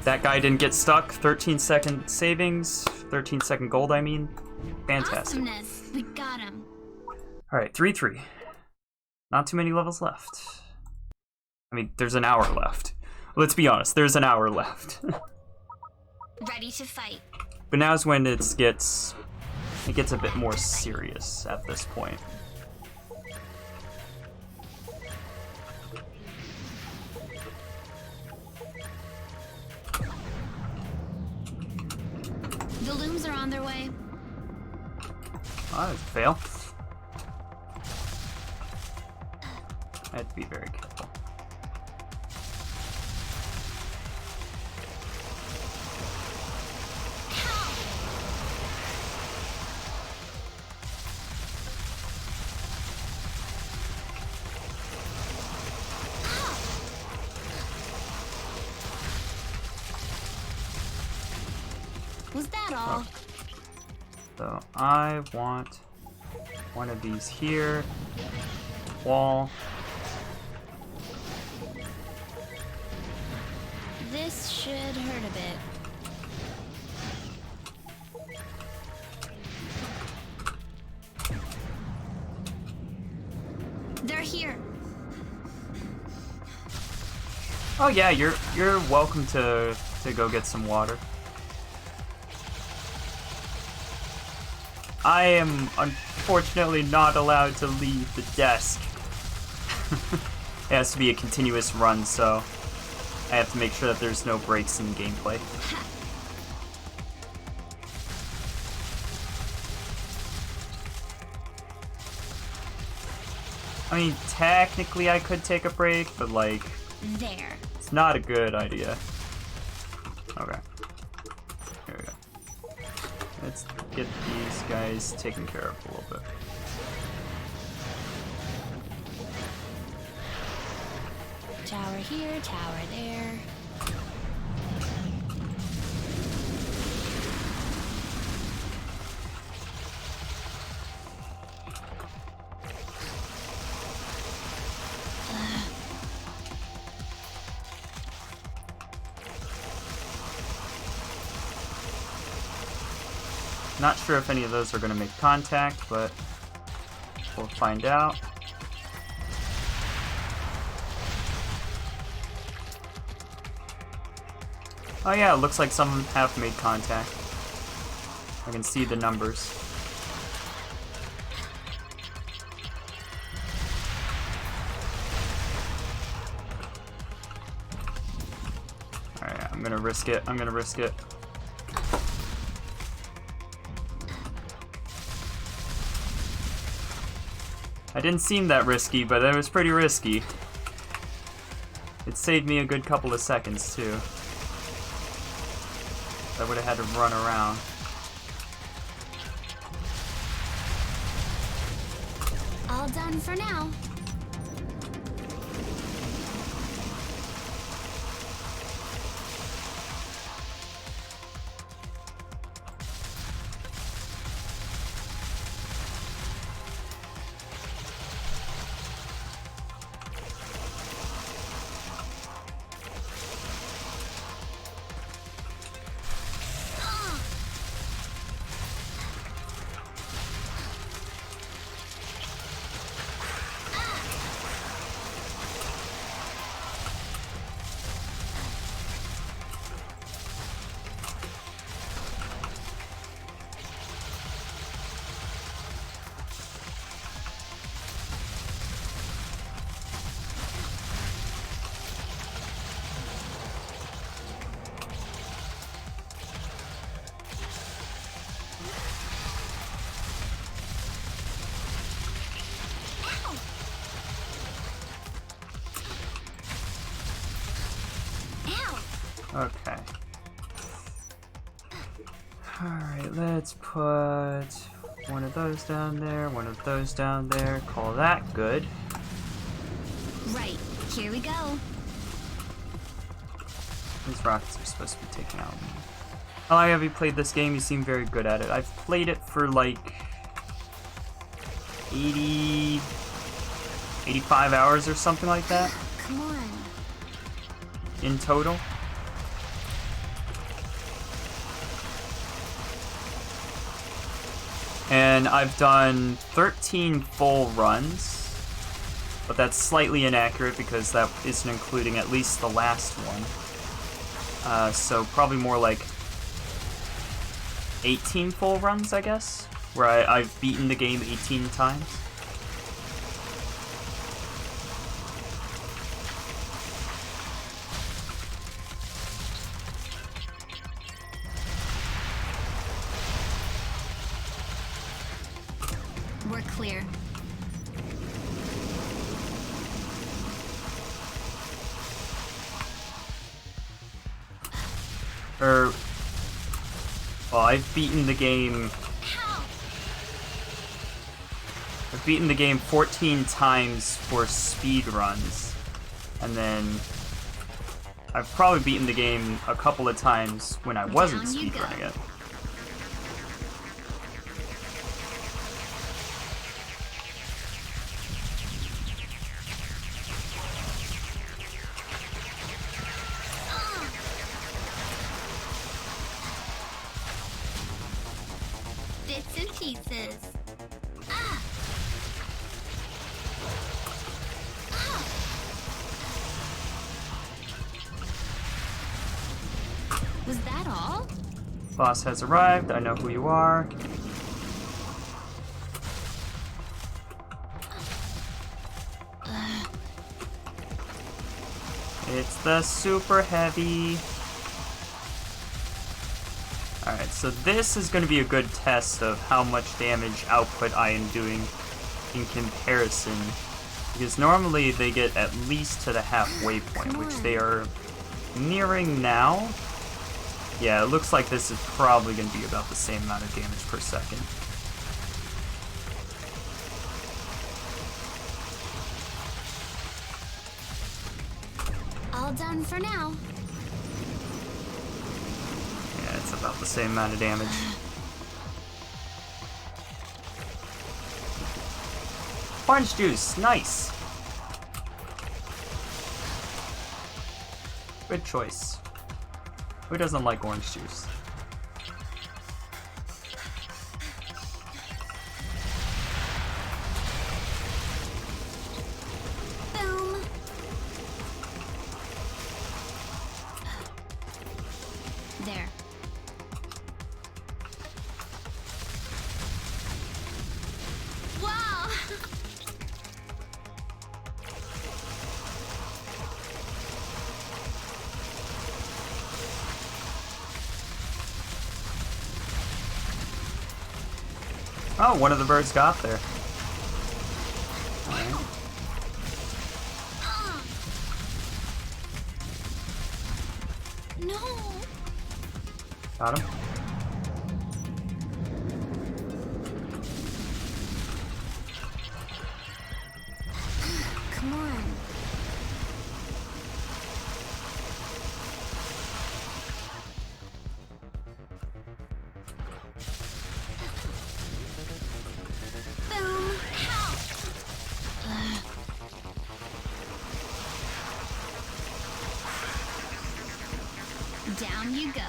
That guy didn't get stuck. 13-second savings. 13-second gold, I mean. Fantastic. Awesomeness. We got him. Alright, 3-3. Not too many levels left. I mean, there's an hour left. Let's be honest, there's an hour left. Ready to fight. But now's when it gets a bit more serious at this point. The looms are on their way. Oh, that was a fail. I had to be very careful. Was that all? So I want one of these here. Wall. This should hurt a bit. They're here. Oh yeah, you're welcome to go get some water. I am unfortunately not allowed to leave the desk. It has to be a continuous run, so I have to make sure that there's no breaks in the gameplay. I mean, technically I could take a break, but like, There. it's not a good idea. Okay. Here we go. Let's get these guys taken care of a little bit. Tower here, tower there. Not sure if any of those are going to make contact, but we'll find out. Oh yeah, it looks like some of them have made contact. I can see the numbers. Alright, I'm gonna risk it. I'm gonna risk it. I didn't seem that risky, but it was pretty risky. It saved me a good couple of seconds, too. I would have had to run around. All done for now. Okay. Alright, let's put one of those down there, one of those down there. Call that good. Right, here we go. These rockets are supposed to be taken out. How long have you played this game? You seem very good at it. I've played it for like 85 hours or something like that. Come on. In total. And I've done 13 full runs, but that's slightly inaccurate because that isn't including at least the last one. So probably more like 18 full runs, I guess, where I've beaten the game 18 times. We're clear. Well, I've beaten the game. I've beaten the game 14 times for speedruns, and then I've probably beaten the game a couple of times when I wasn't Down you go. speedrunning it. Bits and pieces. Was that all? Boss has arrived. I know who you are. It's the super heavy. Alright, so this is going to be a good test of how much damage output I am doing in comparison. Because normally they get at least to the halfway point, which they are nearing now. Yeah, it looks like this is probably going to be about the same amount of damage per second. All done for now. Yeah, it's about the same amount of damage. Orange juice, nice. Good choice. Who doesn't like orange juice? Oh, one of the birds got there. Alright. No. Got him. Come on. Boom. Down you go.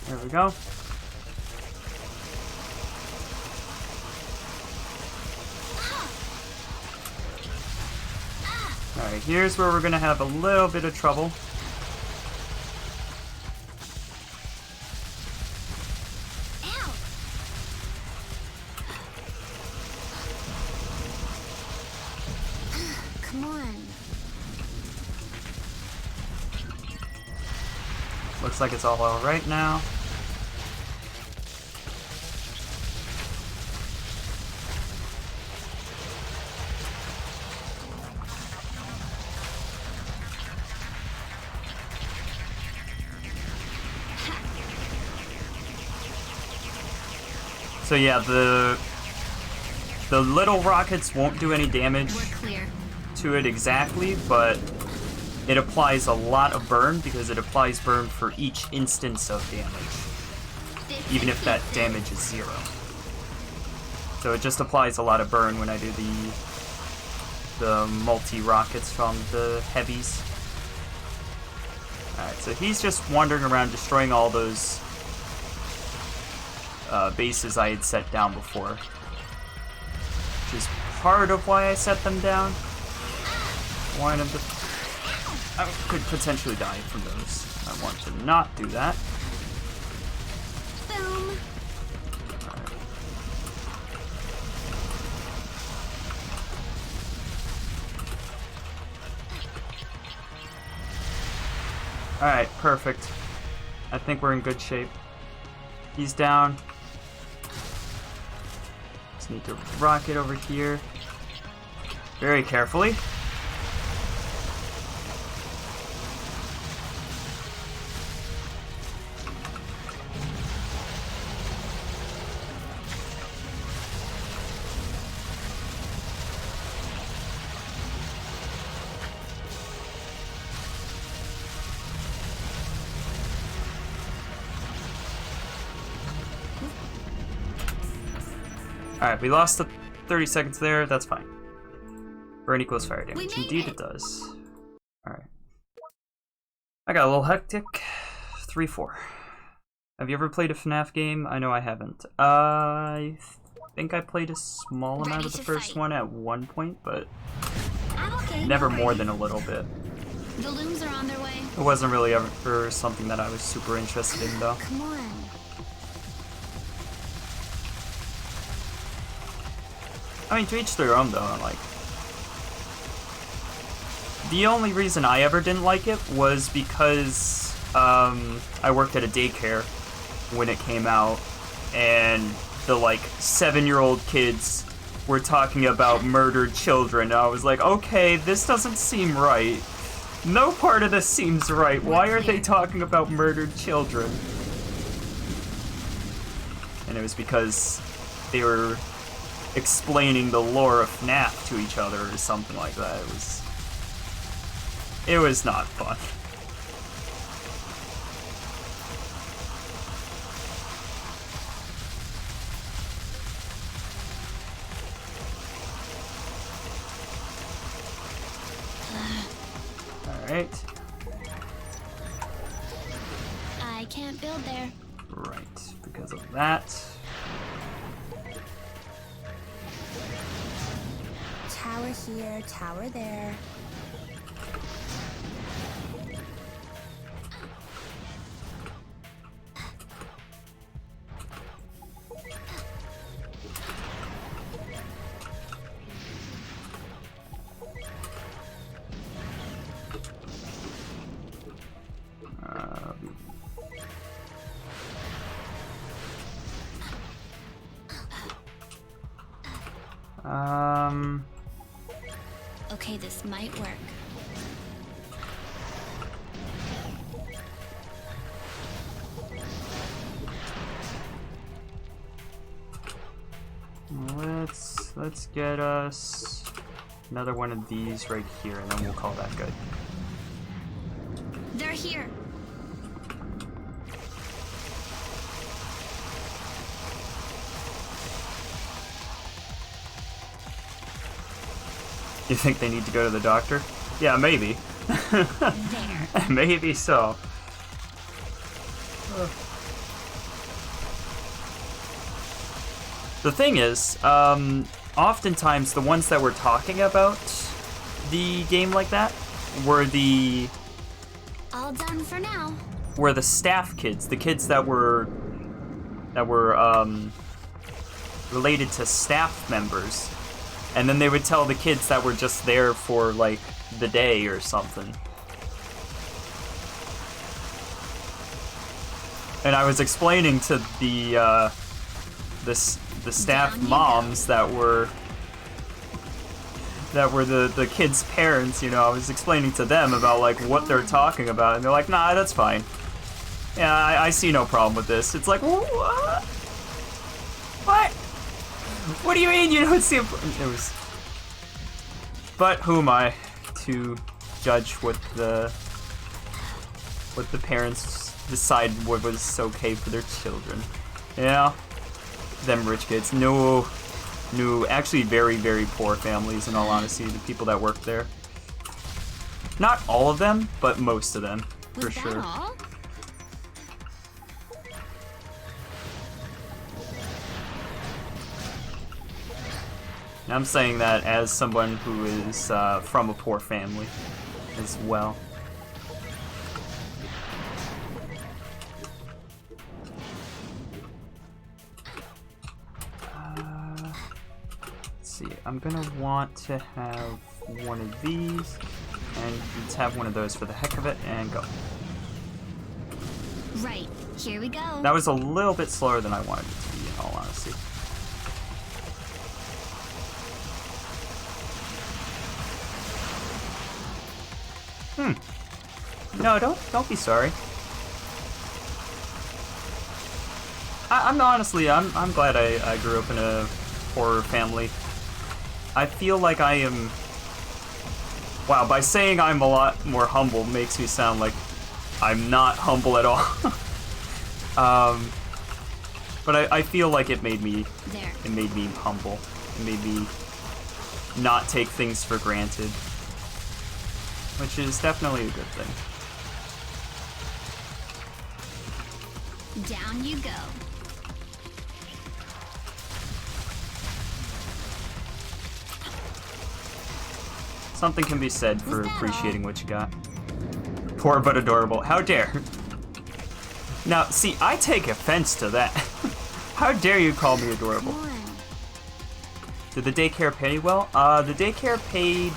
There we go. Alright, here's where we're gonna have a little bit of trouble. Ow. Come on. Looks like it's all alright now. So yeah, the little rockets won't do any damage We're clear. to it exactly, but it applies a lot of burn because it applies burn for each instance of damage, even if that damage is 0. So it just applies a lot of burn when I do the multi-rockets from the heavies. Alright, so he's just wandering around destroying all those bases I had set down before, which is part of why I set them down. I wanted them to... I could potentially die from those. I want to not do that. Boom. Alright, perfect. I think we're in good shape. He's down. Just need to rocket over here. Very carefully. Alright, we lost the 30 seconds there, that's fine. Burn equals fire damage. Indeed it does. Alright. I got a little hectic. 3-4. Have you ever played a FNAF game? I know I haven't. I think I played a small amount of the first one at one point, but I'm okay. never don't more worry. than a little bit. The looms are on their way. It wasn't really ever something that I was super interested in, though. Come on. I mean, to each their own, though. Like, the only reason I ever didn't like it was because I worked at a daycare when it came out, and the like 7-year-old kids were talking about murdered children. And I was like, okay, this doesn't seem right. No part of this seems right. Why are they talking about murdered children? And it was because they were explaining the lore of FNAF to each other or something like that. It was not fun. Alright. I can't build there. Right, because of that. here, tower there. Okay, this might work. Let's get us another one of these right here, and then we'll call that good. They're here. You think they need to go to the doctor? Yeah, maybe. There. Maybe so. The thing is, oftentimes the ones that were talking about the game like that were the All done for now. staff kids, the kids that were related to staff members. And then they would tell the kids that were just there for, like, the day or something. And I was explaining to the staff moms that were the kids' parents, you know, I was explaining to them about, like, what they're talking about, and they're like, nah, that's fine. Yeah, I see no problem with this. It's like, what? What? What do you mean you don't see it was... But who am I to judge what the parents decide what was okay for their children? Yeah, them rich kids. No, actually very, very poor families, in all honesty, the people that work there. Not all of them, but most of them, for Was that sure. all? And I'm saying that as someone who is from a poor family as well. Let's see, I'm gonna want to have one of these, and let's have one of those for the heck of it, and go. Right. Here we go. That was a little bit slower than I wanted it to be, in all honesty. No, don't be sorry. I'm honestly, I'm glad I grew up in a poor family. I feel like I am... Wow, by saying I'm a lot more humble makes me sound like I'm not humble at all. But I feel like it made me... There. It made me humble. It made me not take things for granted. Which is definitely a good thing. Down you go. Something can be said for appreciating what you got. Poor but adorable. How dare. Now, see, I take offense to that. How dare you call me adorable? Come on. Did the daycare pay well? The daycare paid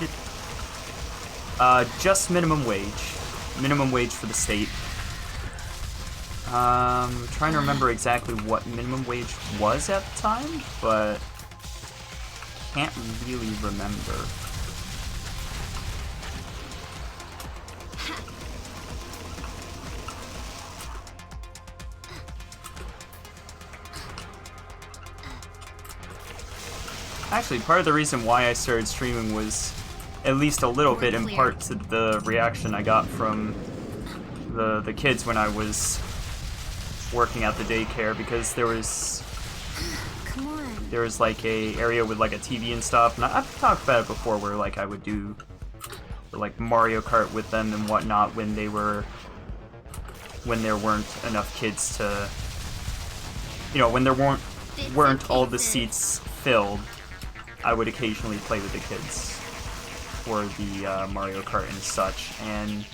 just minimum wage. Minimum wage for the state. Trying to remember exactly what minimum wage was at the time, but can't really remember. Actually, part of the reason why I started streaming was at least a little bit in part to the reaction I got from the kids when I was working at the daycare, because there was like a area with like a TV and stuff, and I've talked about it before where like I would do like Mario Kart with them and whatnot when there weren't enough kids to, you know, when there weren't all the seats filled. I would occasionally play with the kids. for the Mario Kart and such, and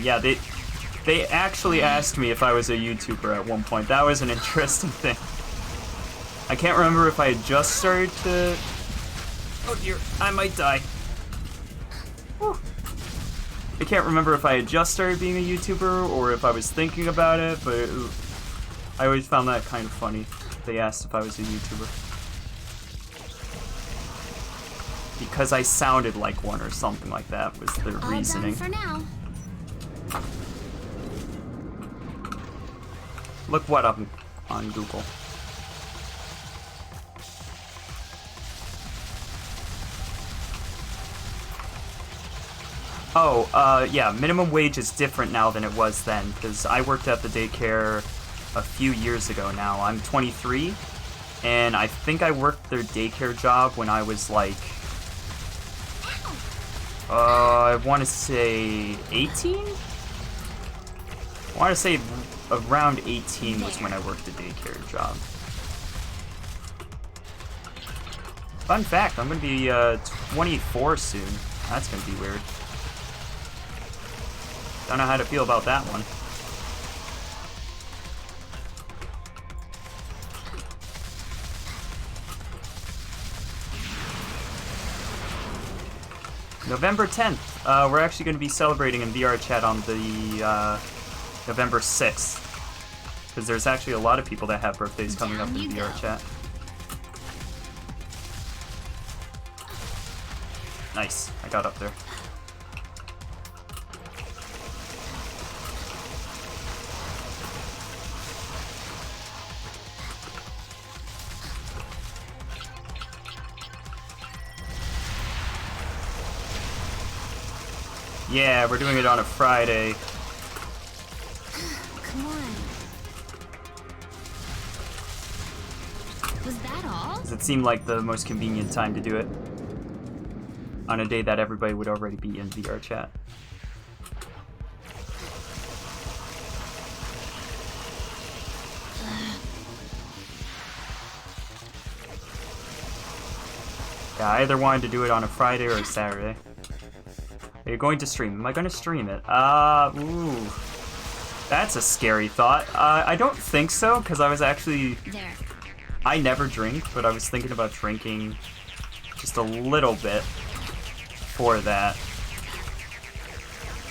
yeah, they actually asked me if I was a YouTuber at one point. That was an interesting thing. I can't remember if I had just started to... Oh dear, I might die. Whew. I can't remember if I had just started being a YouTuber or if I was thinking about it, but I always found that kind of funny. They asked if I was a YouTuber. Because I sounded like one or something like that was the reasoning. All done for now. Look what up on Google. Oh, yeah, minimum wage is different now than it was then, because I worked at the daycare a few years ago now. I'm 23, and I think I worked their daycare job when I was like, I want to say 18? I want to say around 18 was when I worked the daycare job. Fun fact, I'm going to be 24 soon. That's going to be weird. Don't know how to feel about that one. November 10th, we're actually going to be celebrating in VR chat on the November 6th. Because there's actually a lot of people that have birthdays coming up in VR chat. Nice, I got up there. Yeah, we're doing it on a Friday. Come on. Was that all? Because it seemed like the most convenient time to do it. On a day that everybody would already be in VR chat. Yeah, I either wanted to do it on a Friday or a Saturday. Are you going to stream? Am I going to stream it? Ooh. That's a scary thought. I don't think so, because I was actually... There. I never drink, but I was thinking about drinking just a little bit for that.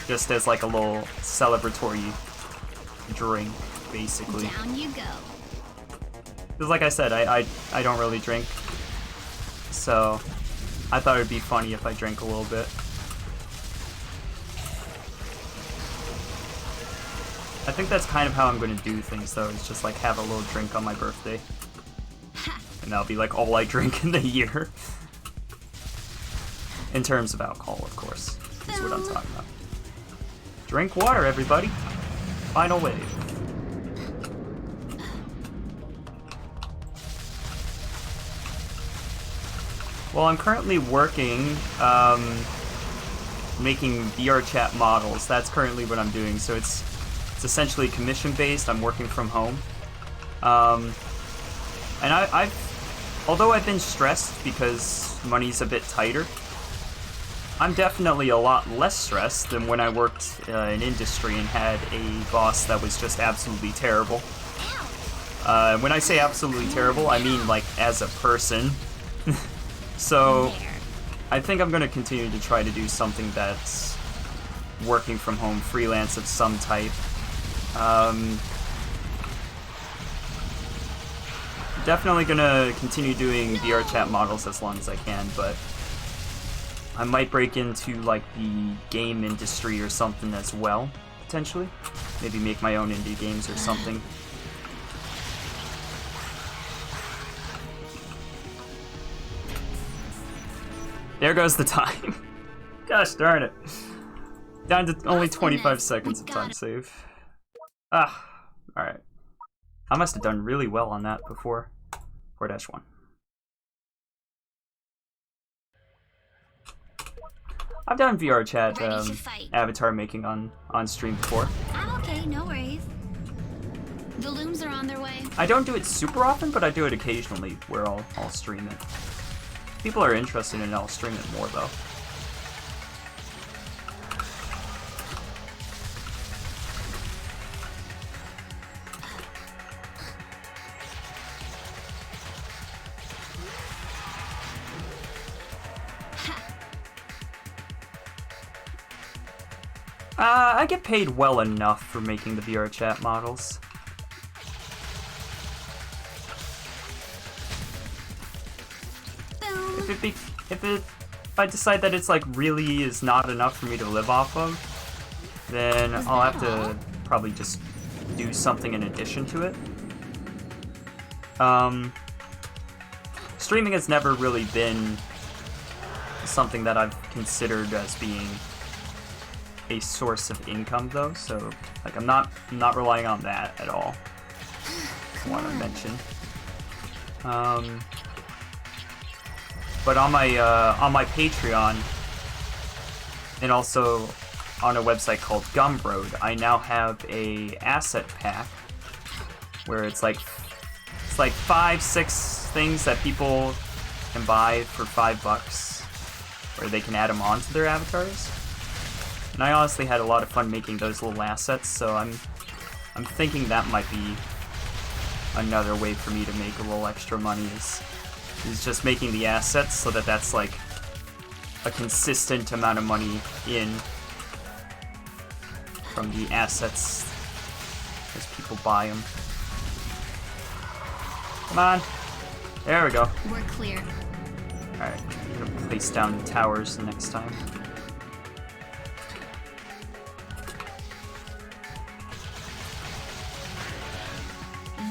Just as like a little celebratory drink, basically. Down you go. Because like I said, I don't really drink. So I thought it would be funny if I drank a little bit. I think that's kind of how I'm going to do things, though, is just, like, have a little drink on my birthday. And that'll be, like, all I drink in the year. In terms of alcohol, of course, is what I'm talking about. Drink water, everybody. Final wave. Well, I'm currently working, making VR chat models. That's currently what I'm doing, so it's essentially commission-based. I'm working from home. And although I've been stressed because money's a bit tighter, I'm definitely a lot less stressed than when I worked in industry and had a boss that was just absolutely terrible. When I say absolutely terrible, I mean like as a person. So I think I'm going to continue to try to do something that's working from home, freelance of some type. Definitely gonna continue doing VR chat models as long as I can, but I might break into like the game industry or something as well, potentially. Maybe make my own indie games or something. There goes the time. Gosh darn it. Down to only 25 seconds of time save. Ah, alright. I must have done really well on that before. 4-1. I've done VR chat avatar making on stream before. I'm okay, no worries. The looms are on their way. I don't do it super often, but I do it occasionally where I'll stream it. people are interested in it, I'll stream it more though. I get paid well enough for making the VR chat models. If I decide that it's like really is not enough for me to live off of, then I'll have to probably just do something in addition to it. Streaming has never really been something that I've considered as being a source of income though, so like I'm not relying on that at all. I want to mention. But on my Patreon and also on a website called Gumroad, I now have a asset pack where it's like 5-6 things that people can buy for $5, where they can add them onto their avatars. And I honestly had a lot of fun making those little assets, so I'm thinking that might be another way for me to make a little extra money is just making the assets so that that's like a consistent amount of money in from the assets as people buy them. Come on. There we go. We're clear. Alright, I'm gonna place down the towers next time.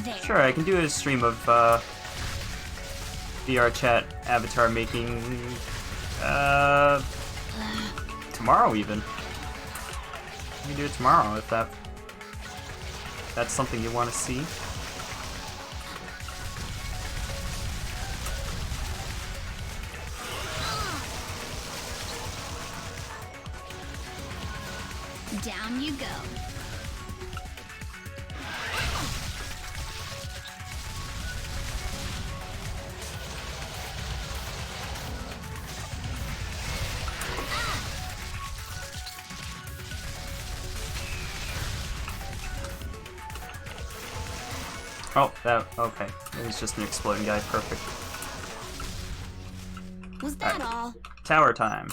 There. Sure, I can do a stream of VR chat avatar making tomorrow even. We can do it tomorrow if that's something you want to see. Down you go. Oh, okay. It was just an exploding guy. Perfect. Was that all? Tower time.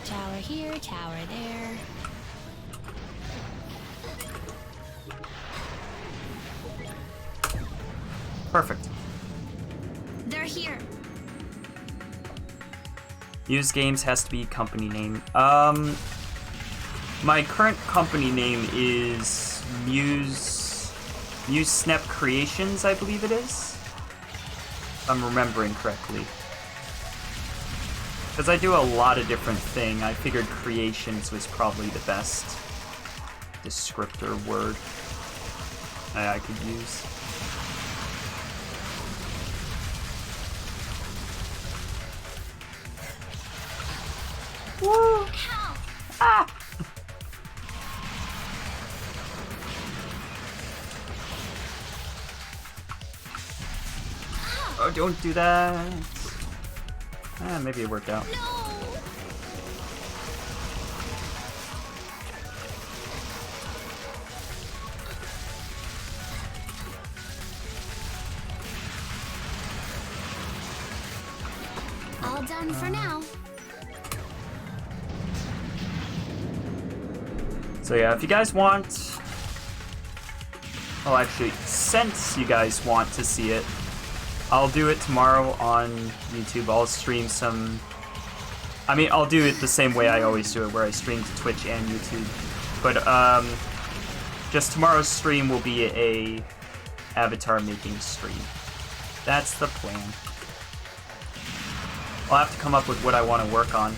Tower here, tower there. Perfect. They're here. Use Games has to be company name. My current company name is MewsSnep Creations, I believe it is. If I'm remembering correctly. Because I do a lot of different things, I figured Creations was probably the best descriptor word I could use. Woo! Help! Ah! Oh, don't do that. Maybe it worked out. No! All done for now. So yeah, if you guys want... Well, actually, since you guys want to see it, I'll do it tomorrow on YouTube. I'll stream some... I mean, I'll do it the same way I always do it, where I stream to Twitch and YouTube. But, just tomorrow's stream will be a avatar making stream. That's the plan. I'll have to come up with what I want to work on.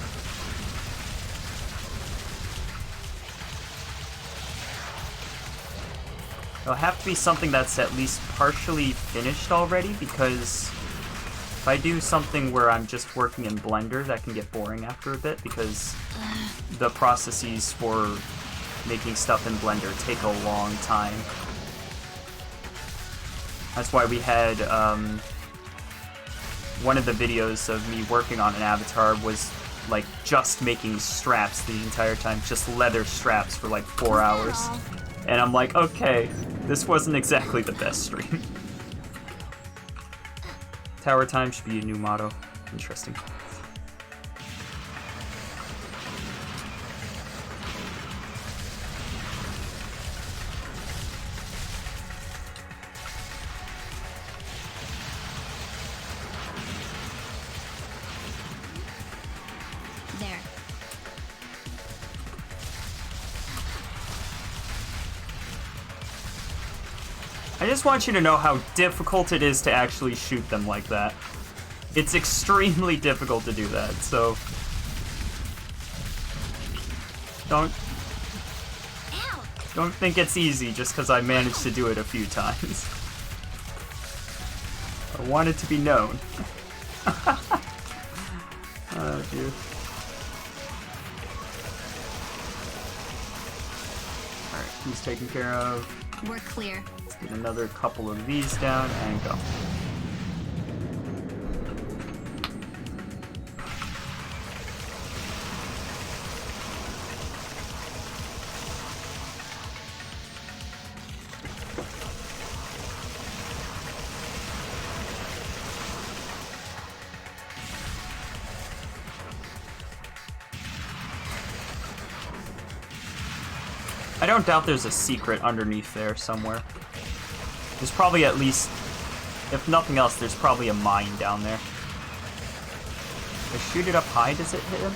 It'll have to be something that's at least partially finished already, because if I do something where I'm just working in Blender, that can get boring after a bit, because the processes for making stuff in Blender take a long time. That's why we had, one of the videos of me working on an avatar was, like, just making straps the entire time. Just leather straps for, like, 4 hours. And I'm like, okay, this wasn't exactly the best stream. Tower time should be a new motto. Interesting. There. I just want you to know how difficult it is to actually shoot them like that. It's extremely difficult to do that, so... Don't think it's easy just because I managed to do it a few times. I want it to be known. Oh, dear. Alright, he's taken care of. We're clear. Let's get another couple of these down and go. I don't doubt there's a secret underneath there somewhere. There's probably at least, if nothing else, there's probably a mine down there. If I shoot it up high, does it hit him?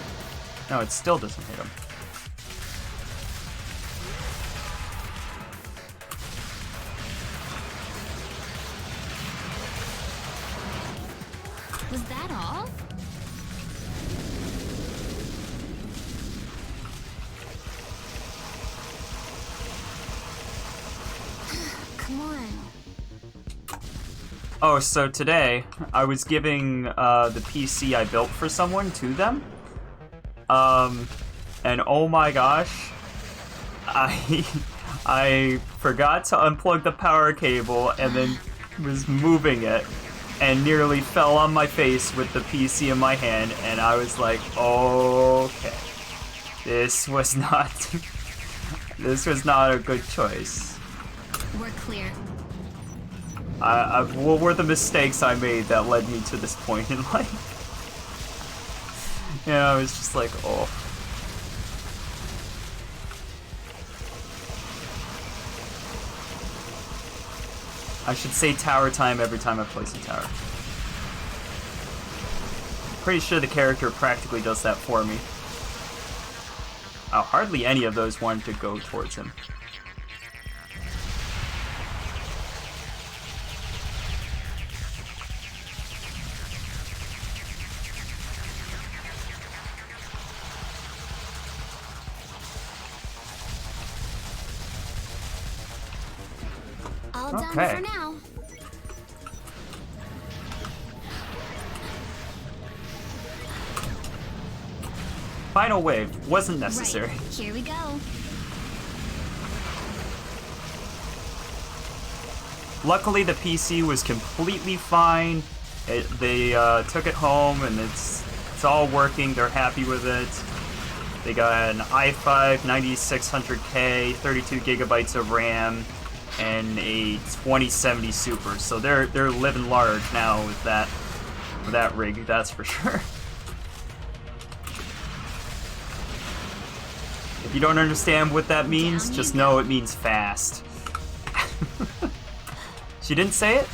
No, it still doesn't hit him. Was that all? Come on. Oh, so today, I was giving the PC I built for someone to them. And oh my gosh, I forgot to unplug the power cable and then was moving it and nearly fell on my face with the PC in my hand, and I was like, okay, this was not a good choice. We're clear. What were the mistakes I made that led me to this point in life? Yeah, I was just like, oh. I should say tower time every time I place a tower. Pretty sure the character practically does that for me. Oh, hardly any of those wanted to go towards him. All done Okay. for now. Final wave wasn't necessary. Right. Here we go. Luckily, the PC was completely fine. They took it home, and it's all working. They're happy with it. They got an i5 9600K, 32 gigabytes of RAM, and a 2070 Super. So they're living large now with that rig. That's for sure. If you don't understand what that means, just know it means fast. She didn't say it?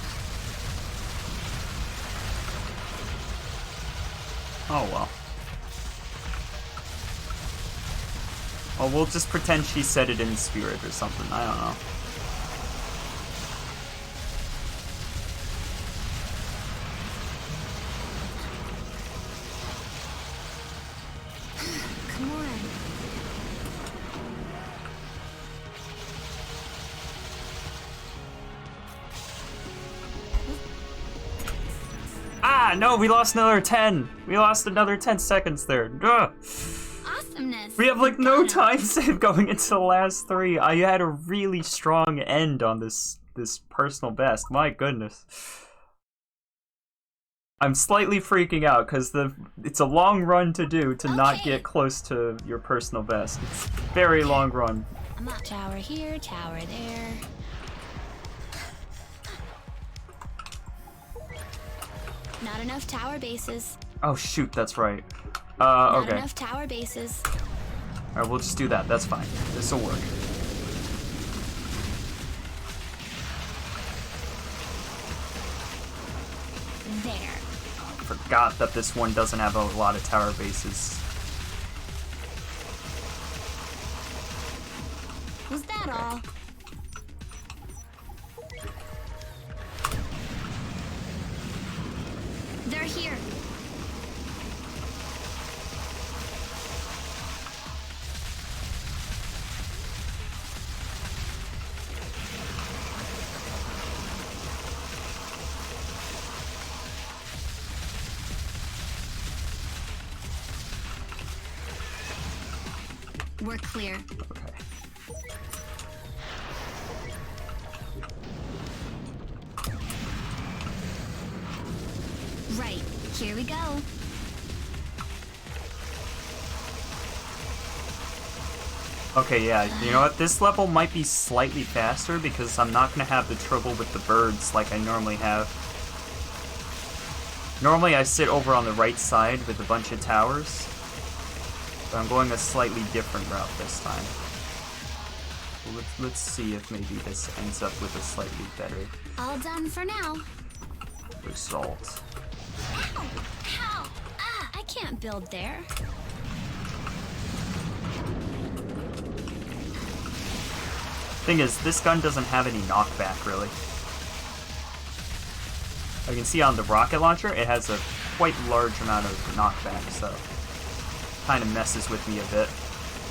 Oh well. Well, we'll just pretend she said it in spirit or something. I don't know. Come on. Ah, no, we lost another 10. We lost another 10 seconds there. Ugh. Awesomeness. We have like no time save going into the last 3. I had a really strong end on this this personal best. My goodness. I'm slightly freaking out because it's a long run to do to not get close to your personal best. It's a very long run. I'm up. Tower here, tower there. Not enough tower bases. Oh shoot, that's right. Not Okay. enough tower bases. Alright, we'll just do that. That's fine. This'll work. There. Forgot that this one doesn't have a lot of tower bases. Was that all? They're here. We're clear. Okay. Right, here we go. Okay, yeah, you know what? This level might be slightly faster because I'm not going to have the trouble with the birds like I normally have. Normally I sit over on the right side with a bunch of towers, but I'm going a slightly different route this time. Let's see if maybe this ends up with a slightly better All done for now. result. Ow! Ow! Ah, I can't build there. Thing is, this gun doesn't have any knockback, really. I can see on the rocket launcher, it has a quite large amount of knockback, so kind of messes with me a bit.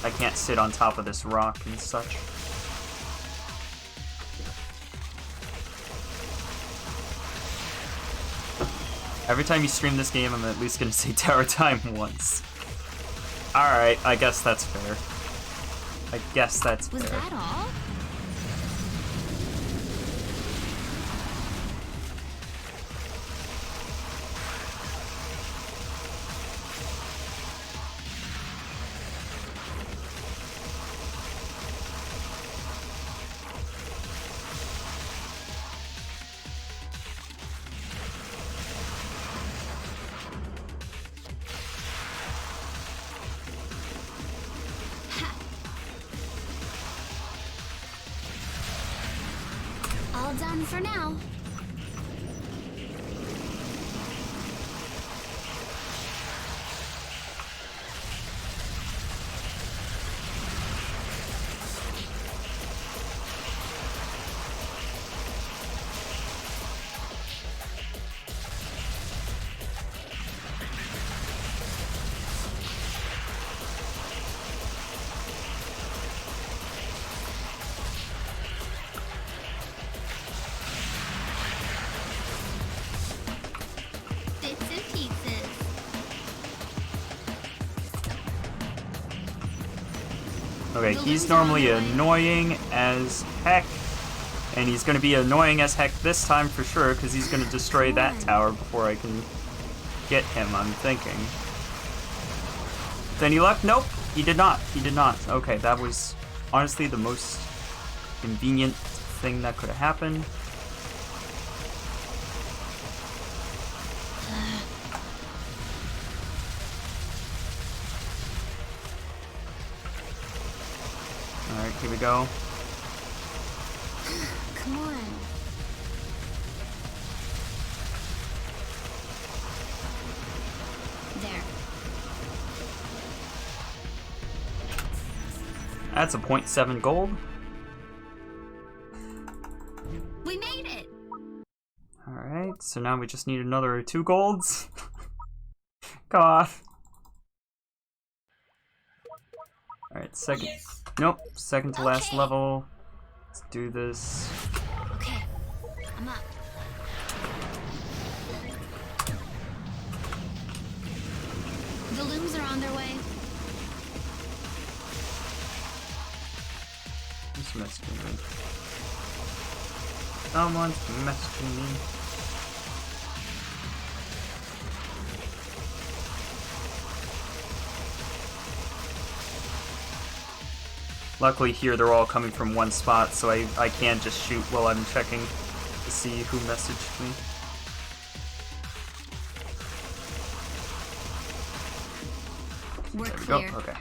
I can't sit on top of this rock and such. Every time you stream this game, I'm at least gonna say tower time once. Alright, I guess that's fair. I guess that's fair. Was that all? All done for now. Bits and pieces. Okay, he's normally annoying as heck, and he's gonna be annoying as heck this time for sure, because he's gonna destroy that tower before I can get him, I'm thinking. Then he left? Nope, he did not. He did not. Okay, that was honestly the most convenient thing that could have happened. Alright, here we go. Come on. There. That's a 0.7 gold. We made it. Alright, so now we just need another 2 golds. God. Alright, second. Nope, second to last Okay. level. Let's do this. Okay, I'm up. The looms are on their way. Just messing with me. Someone's messaging me. Luckily here they're all coming from one spot, so I can just shoot while I'm checking to see who messaged me. We're There we clear. go, okay.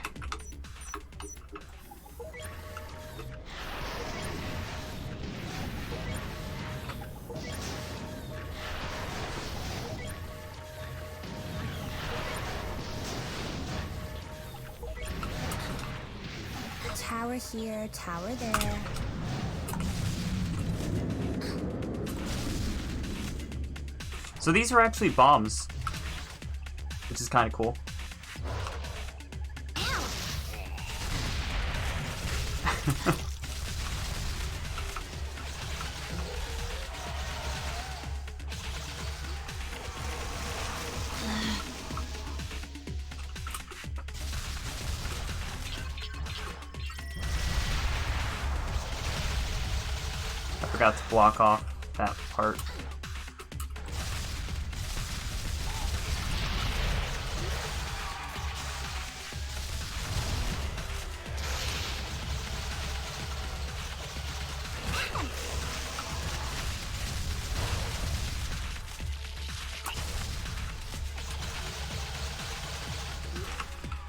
Tower here, tower there. So these are actually bombs, which is kind of cool. I forgot to block off that part.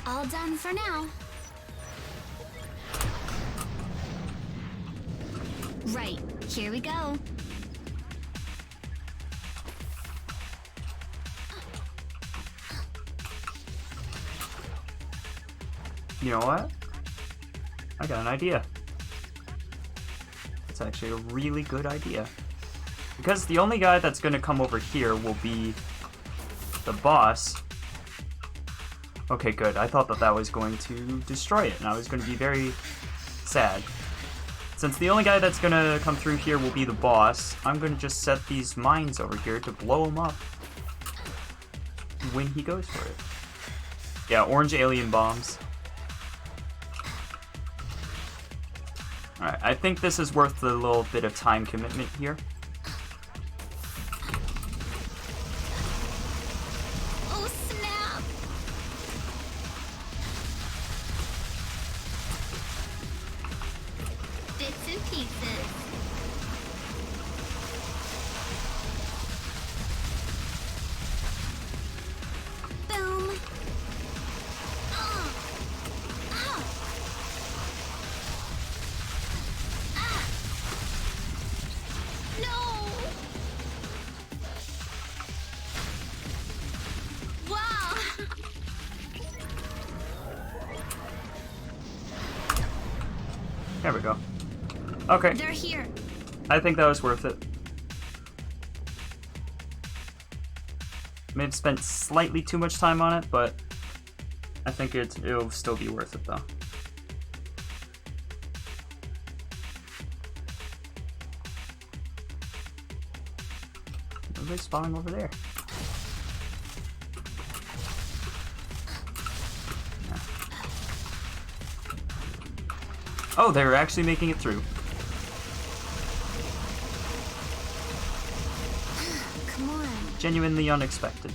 All done for now. Right, here we go. You know what? I got an idea. It's actually a really good idea. Because the only guy that's going to come over here will be the boss. Okay, good. I thought that that was going to destroy it, and I was going to be very sad. Since the only guy that's going to come through here will be the boss, I'm going to just set these mines over here to blow him up when he goes for it. Yeah, orange alien bombs. Alright, I think this is worth the little bit of time commitment here. Oh, snap! Bits and pieces. Boom. Ah. Ah. No! Wow! There we go. Okay, They're here. I think that was worth it. May have spent slightly too much time on it, but I think it'll still be worth it though. Nobody's spawning over there. Yeah. Oh, they're actually making it through. Come on. Genuinely unexpected.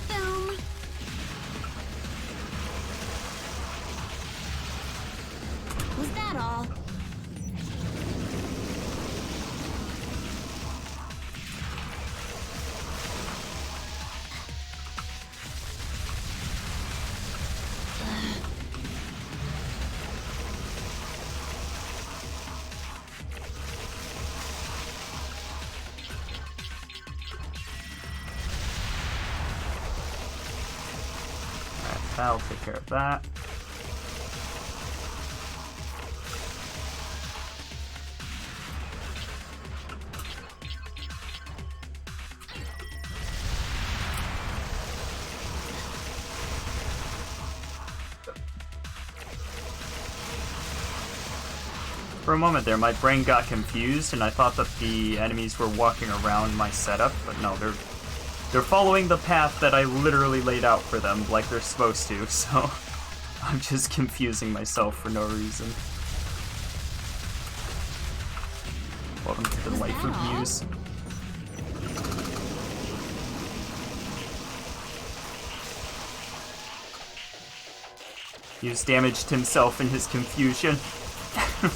Boom. Was that all? Alright, that'll take care of that. For a moment there, my brain got confused, and I thought that the enemies were walking around my setup, but no, they're following the path that I literally laid out for them, like they're supposed to, so I'm just confusing myself for no reason. Welcome to the life of Mews. Mews damaged himself in his confusion. Come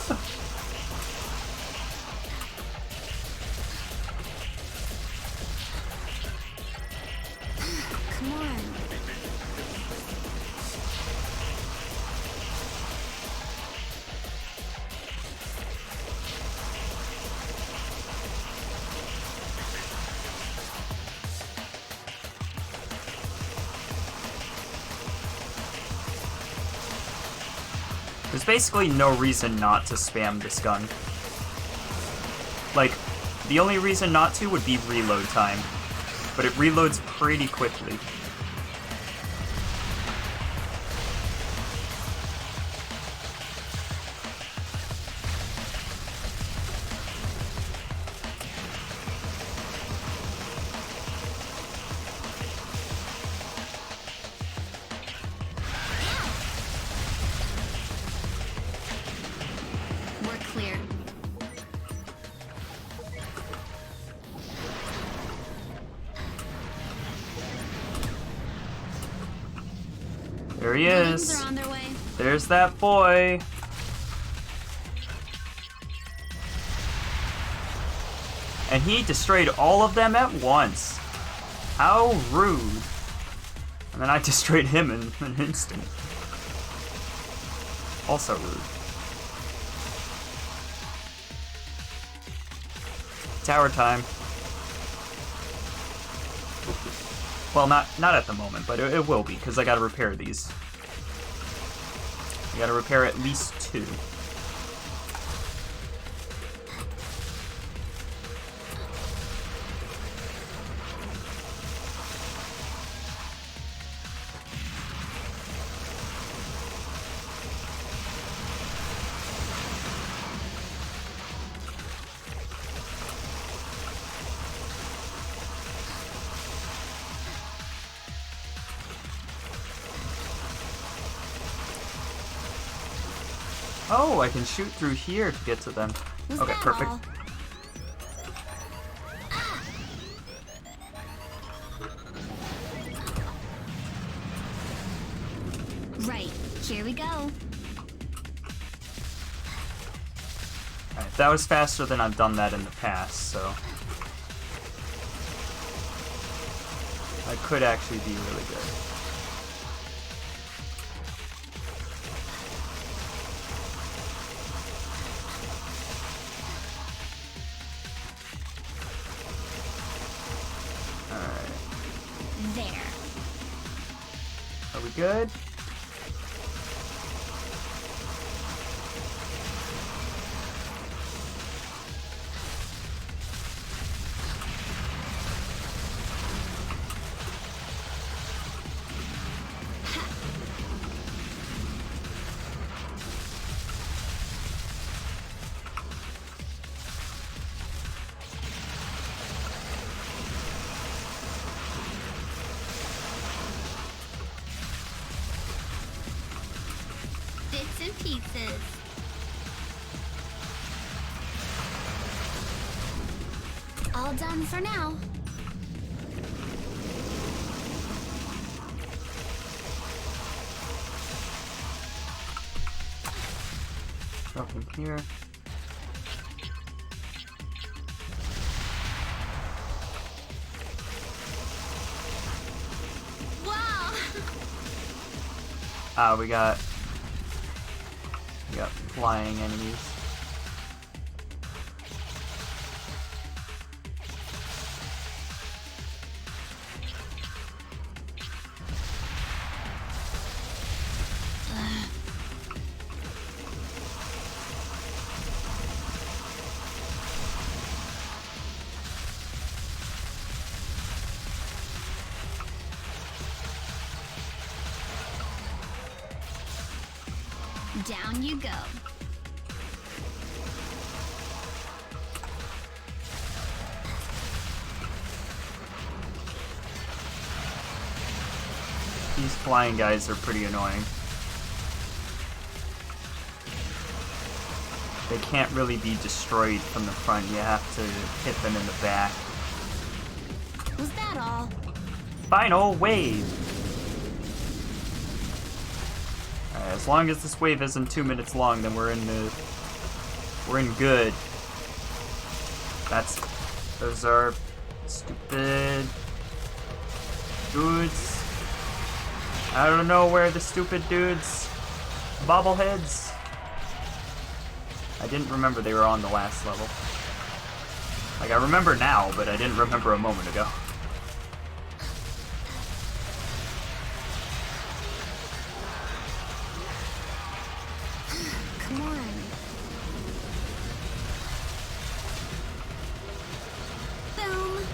on. There's basically no reason not to spam this gun. Like, the only reason not to would be reload time, but it reloads pretty quickly. We're clear. There he Balloons is. are on their way. There's that boy. And he destroyed all of them at once. How rude. And then I destroyed him in an instant. Also rude. Tower time. Well, not at the moment, but it will be, because I gotta repair these. I gotta repair at least 2. Oh, I can shoot through here to get to them. Was Okay, that perfect. all? Right, here we go. Alright, that was faster than I've done that in the past, so I could actually be really good. There. Are we good? Bits and pieces. All done for now. Drop in here. Wow! We got flying enemies. Down you go. These flying guys are pretty annoying. They can't really be destroyed from the front. You have to hit them in the back. Was that all? Final wave! Alright, as long as this wave isn't 2 minutes long, then we're in good. Those are stupid dudes. I don't know where the stupid dudes, bobbleheads. I didn't remember they were on the last level. Like, I remember now, but I didn't remember a moment ago. Come on. Boom.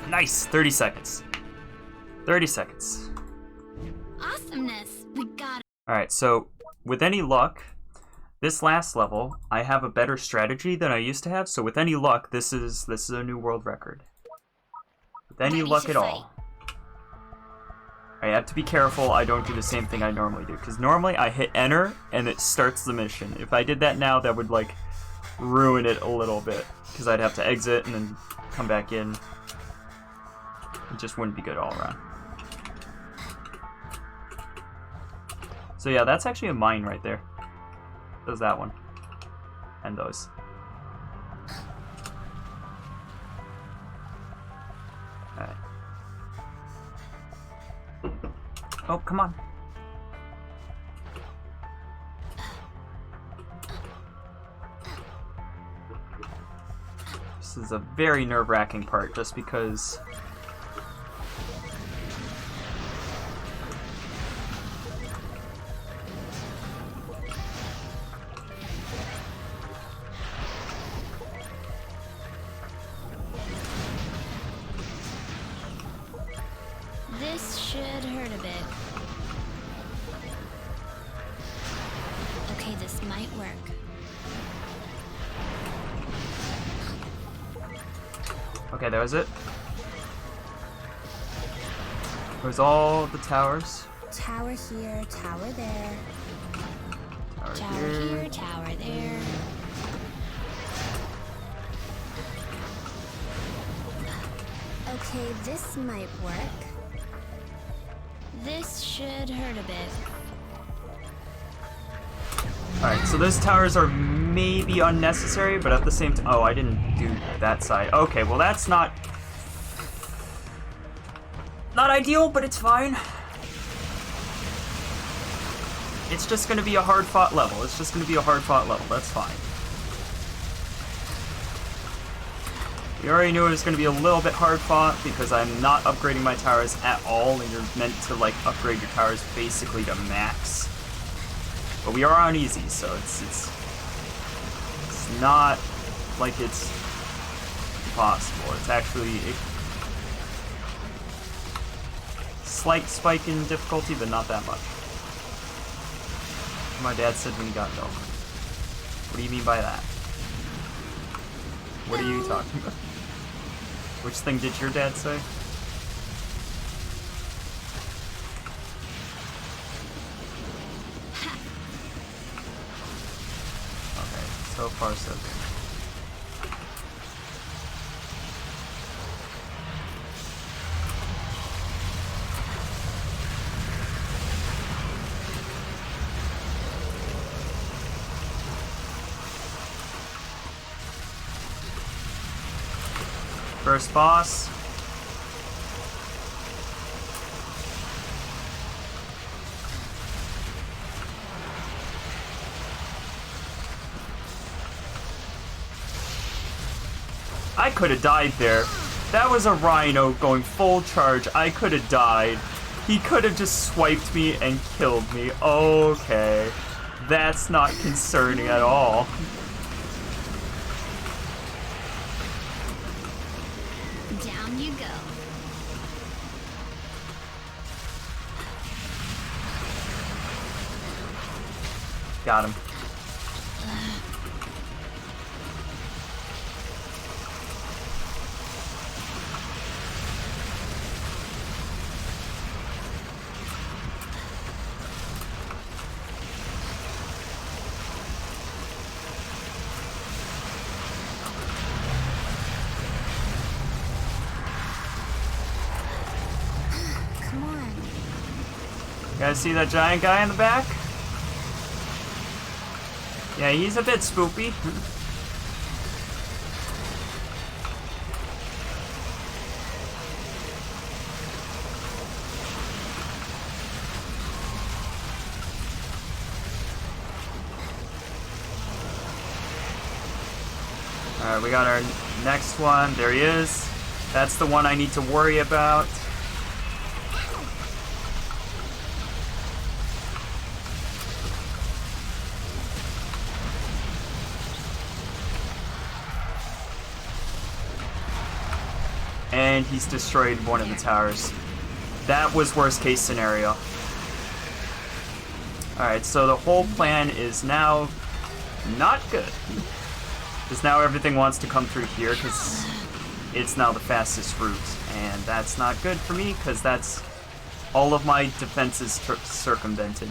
Nice! 30 seconds. 30 seconds. Awesomeness. We got it. Alright, so with any luck, this last level, I have a better strategy than I used to have, so with any luck, this is a new world record. With any Ready luck to at all. I have to be careful I don't do the same thing I normally do, because normally I hit enter and it starts the mission. If I did that now, that would like ruin it a little bit, because I'd have to exit and then come back in. It just wouldn't be good all around. So yeah, that's actually a mine right there. Does that one. And those. Alright. Oh, come on. This is a very nerve-wracking part, just because This should hurt a bit. Okay, this might work. okay, that was it. There's all the towers. Tower here, tower there. Tower Tower here, tower there. Okay, this might work. This should hurt a bit. Alright, so those towers are maybe unnecessary, but at the same time... Oh, I didn't do that side. Okay, well that's not ideal, but it's fine. It's just gonna be a hard-fought level. It's just gonna be a hard-fought level. That's fine. We already knew it was gonna be a little bit hard-fought because I'm not upgrading my towers at all, and you're meant to, like, upgrade your towers basically to max. But we are on easy, so it's not like it's impossible. It's actually a slight spike in difficulty, but not that much. My dad said when he got milk. What do you mean by that? What are you talking about? Which thing did your dad say? Okay, so far so good. First boss. I could have died there. That was a rhino going full charge. I could have died. He could have just swiped me and killed me. Okay. That's not concerning at all. Down you go. Got him. Come on. You guys see that giant guy in the back? Yeah, he's a bit spoopy. Alright, we got our next one. There he is. That's the one I need to worry about. And he's destroyed one of the towers. That was worst case scenario. Alright, so the whole plan is now not good. Because now everything wants to come through here because it's now the fastest route. And that's not good for me because that's all of my defenses circumvented.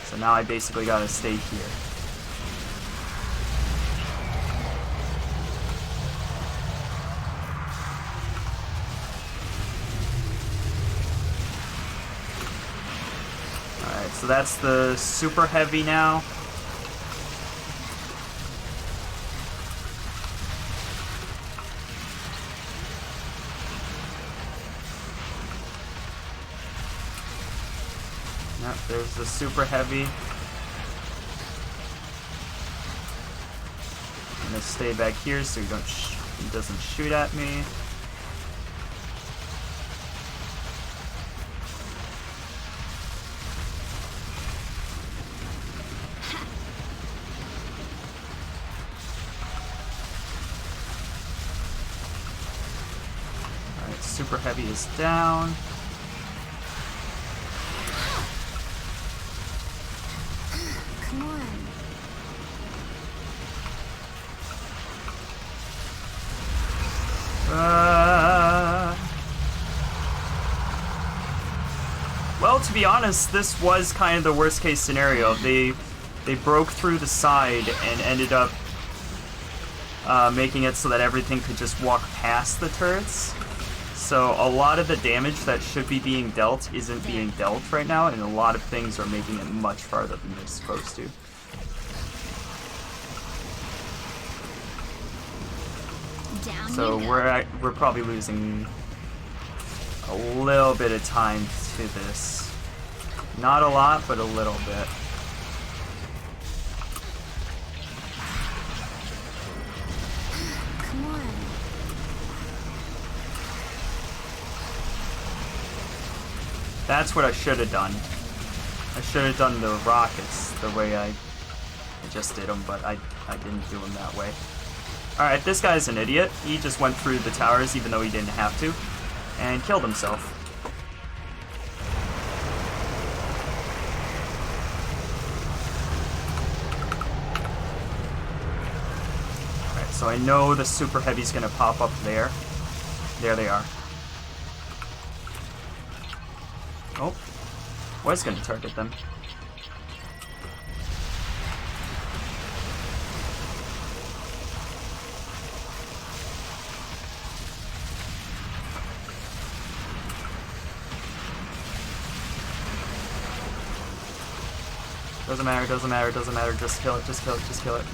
So now I basically gotta stay here. Alright, so that's the super heavy now. Yep, there's the super heavy. I'm gonna stay back here so he doesn't shoot at me. Alright, super heavy is down. Come on. Well, to be honest, this was kind of the worst case scenario. They broke through the side and ended up making it so that everything could just walk past the turrets. So a lot of the damage that should be being dealt isn't being dealt right now, and a lot of things are making it much farther than they're supposed to. Down So you go. we're probably losing a little bit of time to this. Not a lot, but a little bit. Come on. That's what I should have done. I should have done the rockets the way I just did them, but I didn't do them that way. Alright, this guy's an idiot. He just went through the towers even though he didn't have to, and killed himself. Alright, so I know the super heavy's gonna pop up there. There they are. Oh, was gonna target them. Doesn't matter, doesn't matter, doesn't matter, just kill it, just kill it, just kill it.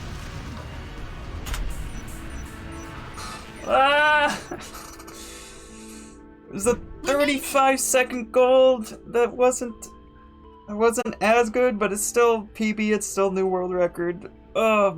Ah! It was a 35-second gold that wasn't as good, but it's still PB, it's still new world record. Oh,